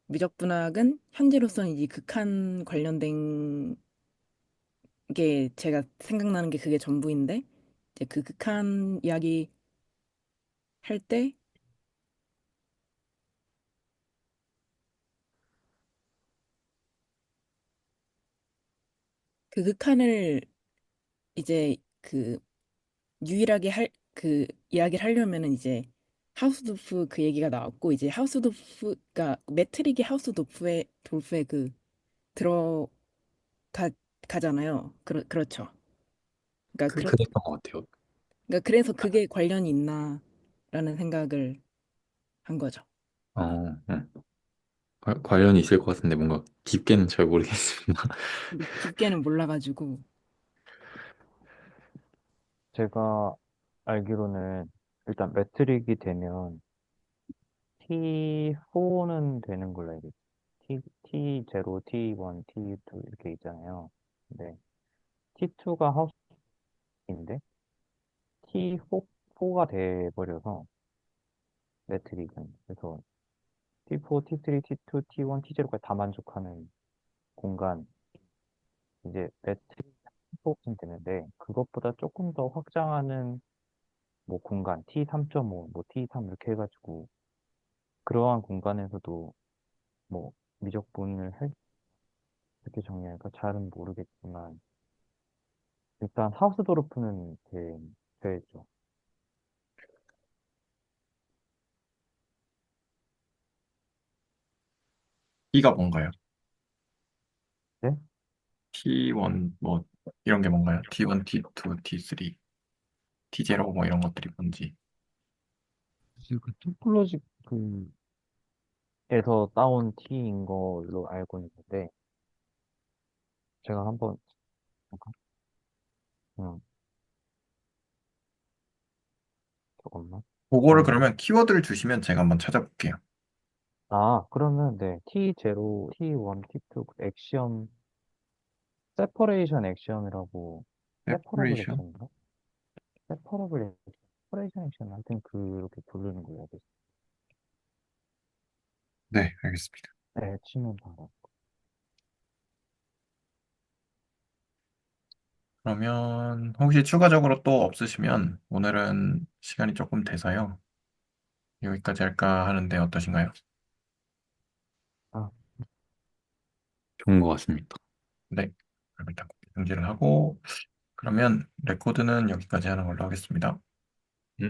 Speaker 4: 미적분학은 현재로서는 이제 극한 관련된 게 제가 생각나는 게 그게 전부인데 이제 그 극한 이야기 할 때 그 극한을 이제 그 유일하게 그 이야기를 하려면은 이제 하우스도프 그 얘기가 나왔고 이제 하우스도프가 매트릭이 하우스도프의 돌프에 그 들어가 가잖아요. 그렇죠. 그러니까
Speaker 3: 그랬던 것 같아요.
Speaker 4: 그러니까 그래서 그게 관련이 있나라는 생각을 한 거죠.
Speaker 3: 어, 응. 관련이 있을 것 같은데 뭔가 깊게는 잘 모르겠습니다.
Speaker 4: 근데 깊게는 몰라가지고
Speaker 2: 제가 알기로는 일단 매트릭이 되면 T4는 되는 걸로 알고 있어요. T0, T1, T2 이렇게 있잖아요. 근데 T2가 하우스인데 T4가 돼버려서 매트릭은 그래서 T4, T3, T2, T1, T0까지 다 만족하는 공간 이제 매트릭 4쯤 되는데 그것보다 조금 더 확장하는 뭐 공간 T3.5, 뭐 T3 이렇게 해가지고 그러한 공간에서도 뭐 미적분을 할 어떻게 정리할까 잘은 모르겠지만 일단 하우스도르프는 돼야죠.
Speaker 1: T가 뭔가요?
Speaker 2: 네?
Speaker 1: T1 뭐 이런 게 뭔가요? T1, T2, T3, T0 뭐 이런 것들이 뭔지.
Speaker 2: 그 토폴로지 에서 따온 T인 걸로 알고 있는데 제가 한번 잠깐 음, 잠깐만
Speaker 1: 그거를
Speaker 2: 음.
Speaker 1: 그러면 키워드를 주시면 제가 한번 찾아볼게요.
Speaker 2: 그러면 네 T0, T1, T2 액션 세퍼레이션 액션이라고 세퍼러블
Speaker 1: 세퍼레이션.
Speaker 2: 액션인가? 세퍼러블 액션, 세퍼레이션 액션 하여튼 그렇게 부르는 걸로 알고 있어요.
Speaker 1: 네, 알겠습니다.
Speaker 2: 네, 치면 바로.
Speaker 1: 그러면 혹시 추가적으로 또 없으시면 오늘은 시간이 조금 돼서요. 여기까지 할까 하는데 어떠신가요?
Speaker 2: 아,
Speaker 3: 좋은 것 같습니다.
Speaker 1: 네. 그럼 일단 정지를 하고 그러면 레코드는 여기까지 하는 걸로 하겠습니다.